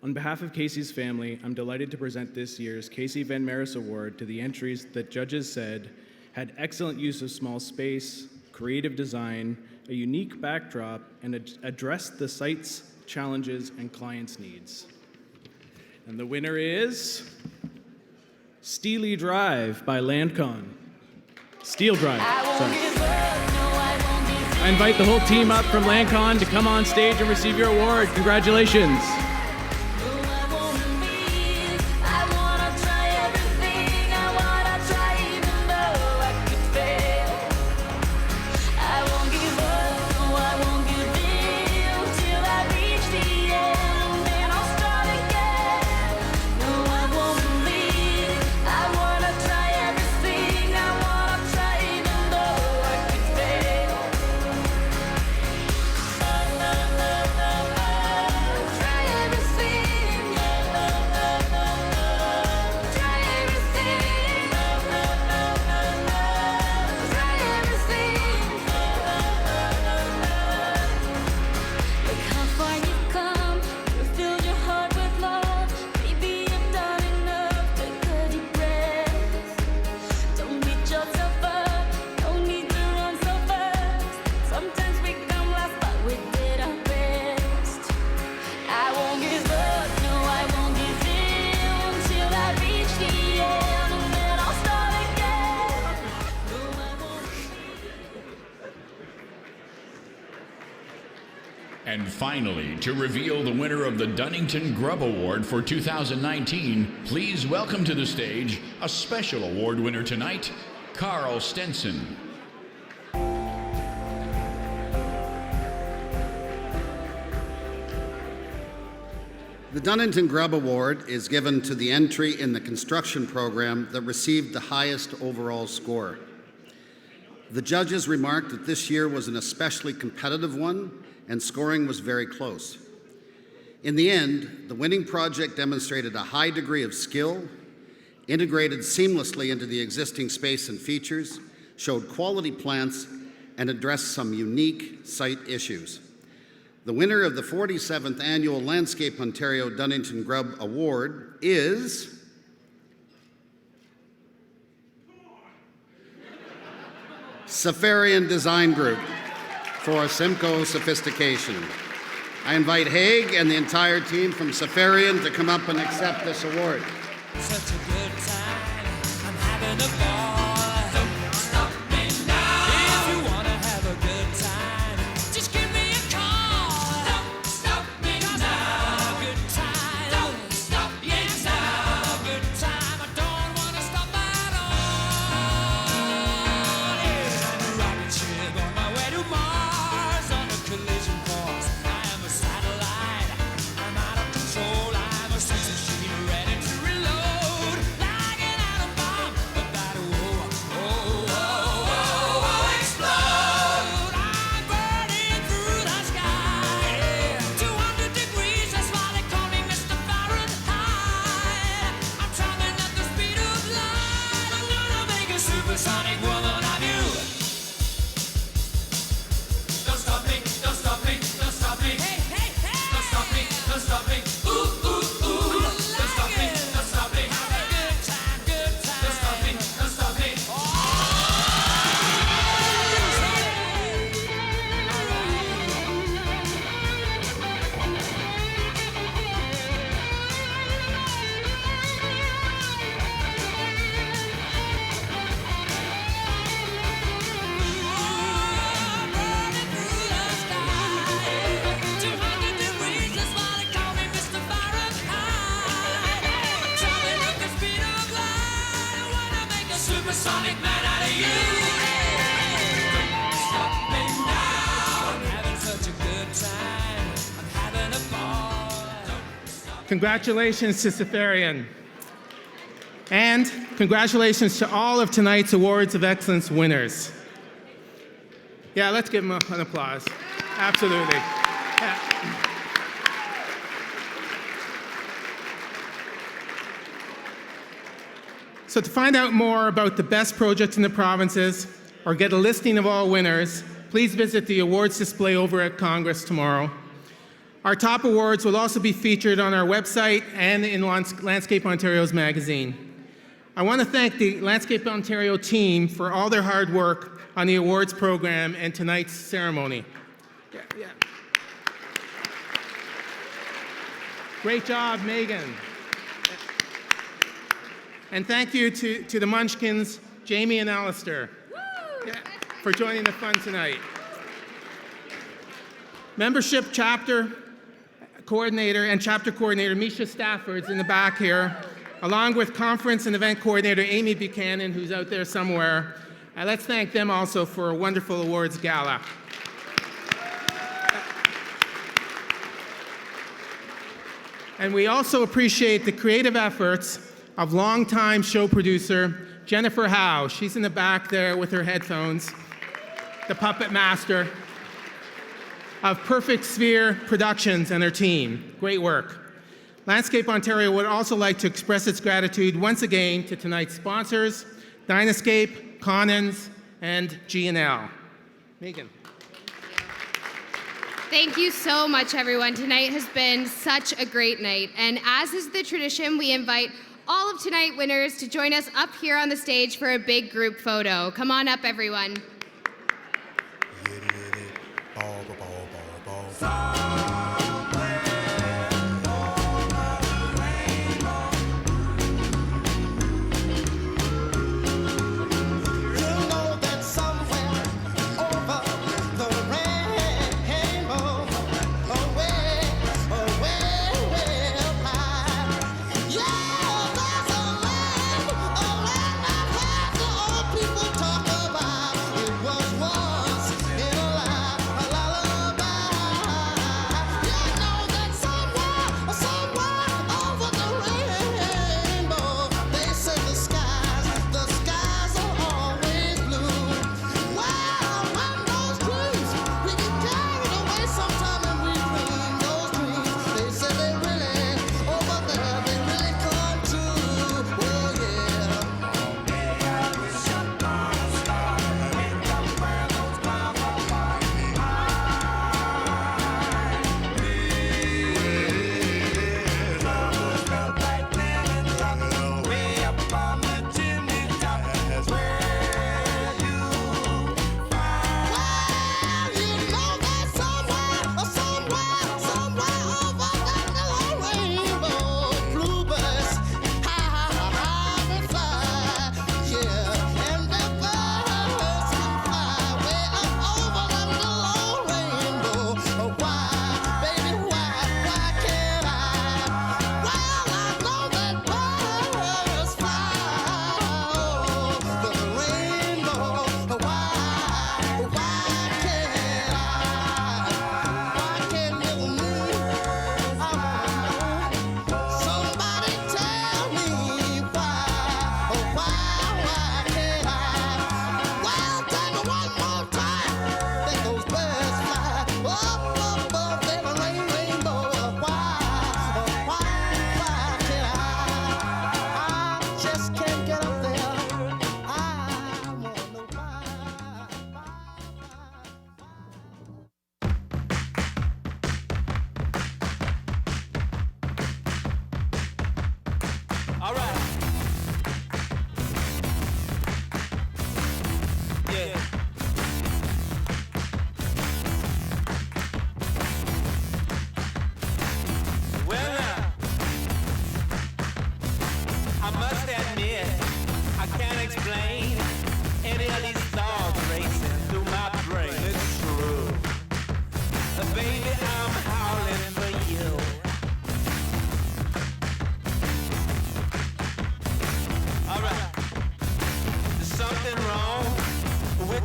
On behalf of Casey's family, I'm delighted to present this year's Casey Van Maris Award to the entries that judges said had excellent use of small space, creative design, a unique backdrop, and addressed the site's challenges and clients' needs. And the winner is Steely Drive by Landcon. Steel Drive, sorry. I invite the whole team up from Landcon to come on stage and receive your award. Congratulations. Try And finally, to reveal the winner of the Dunnington Grub Award for 2019, please welcome to the stage a special award winner tonight, Carl Stenson. The Dunnington Grub Award is given to the entry in the construction program that received the highest overall score. The judges remarked that this year was an especially competitive one and scoring was very close. In the end, the winning project demonstrated a high degree of skill, integrated seamlessly into the existing space and features, showed quality plants, and addressed some unique site issues. The winner of the 47th Annual Landscape Ontario Dunnington Grub Award is Safarian Design Group for Simcoe Sophistication. I invite Haig and the entire team from Safarian to come up and accept this award. Such a good time, I'm having a ball. Don't stop me now. If you wanna have a good time, just give me a call. Don't stop me now. A good time. Don't stop me now. A good time. I don't wanna stop at all. Yeah, I'm a rocket ship on my way to Mars on a collision course. I am a satellite. I'm out of control. I'm a sex machine ready to reload. Like an atom bomb about to explode. I'm burning through the sky. 200 degrees, that's why they call me Mr. Fahrenheit. I'm traveling at the speed of light. I'm gonna make a supersonic woman of you. Don't stop me, don't stop me, don't stop me. Hey, hey, hey. Don't stop me, don't stop me. Ooh, ooh, ooh. Don't stop me, don't stop me. Have a good time, good time. Don't stop me, don't stop me. Supersonic man out of you. Don't stop me now. I'm having such a good time. I'm having a ball. Congratulations to Safarian. And congratulations to all of tonight's Awards of Excellence winners. Yeah, let's give them an applause. Absolutely. Yeah. So to find out more about the best projects in the provinces or get a listing of all winners, please visit the awards display over at Congress tomorrow. Our top awards will also be featured on our website and in Landscape Ontario's magazine. I want to thank the Landscape Ontario team for all their hard work on the awards program and tonight's ceremony. Yeah. Great job, Megan. And thank you to the Munchkins, Jamie and Alistair, for joining the fun tonight. Membership chapter coordinator and chapter coordinator Misha Stafford's in the back here, along with conference and event coordinator Amy Buchanan, who's out there somewhere. Let's thank them also for a wonderful awards gala. And we also appreciate the creative efforts of longtime show producer Jennifer Howe. She's in the back there with her headphones, the puppet master of Perfect Sphere Productions and her team. Great work. Landscape Ontario would also like to express its gratitude once again to tonight's sponsors, Dynascape, Conans, and G&L. Megan. Thank you so much, everyone. Tonight has been such a great night. And as is the tradition, we invite all of tonight winners to join us up here on the stage for a big group photo. Come on up, everyone.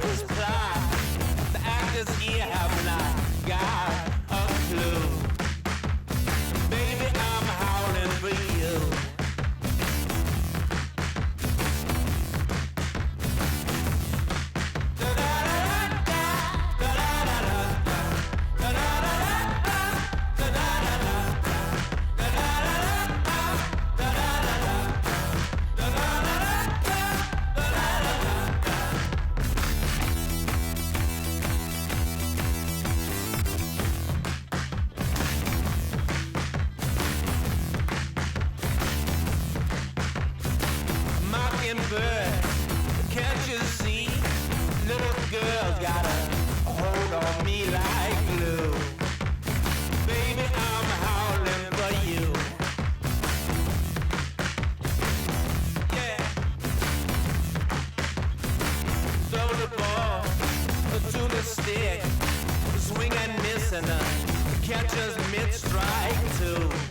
this plot. The actors here have not got a clue. Baby, I'm howling for you. Mockingbird, can't you see? Little girl's got a hold on me like glue. Baby, I'm howling for you. Yeah. Throw the ball to the stick, swing and miss, and the catcher's mid-strike too.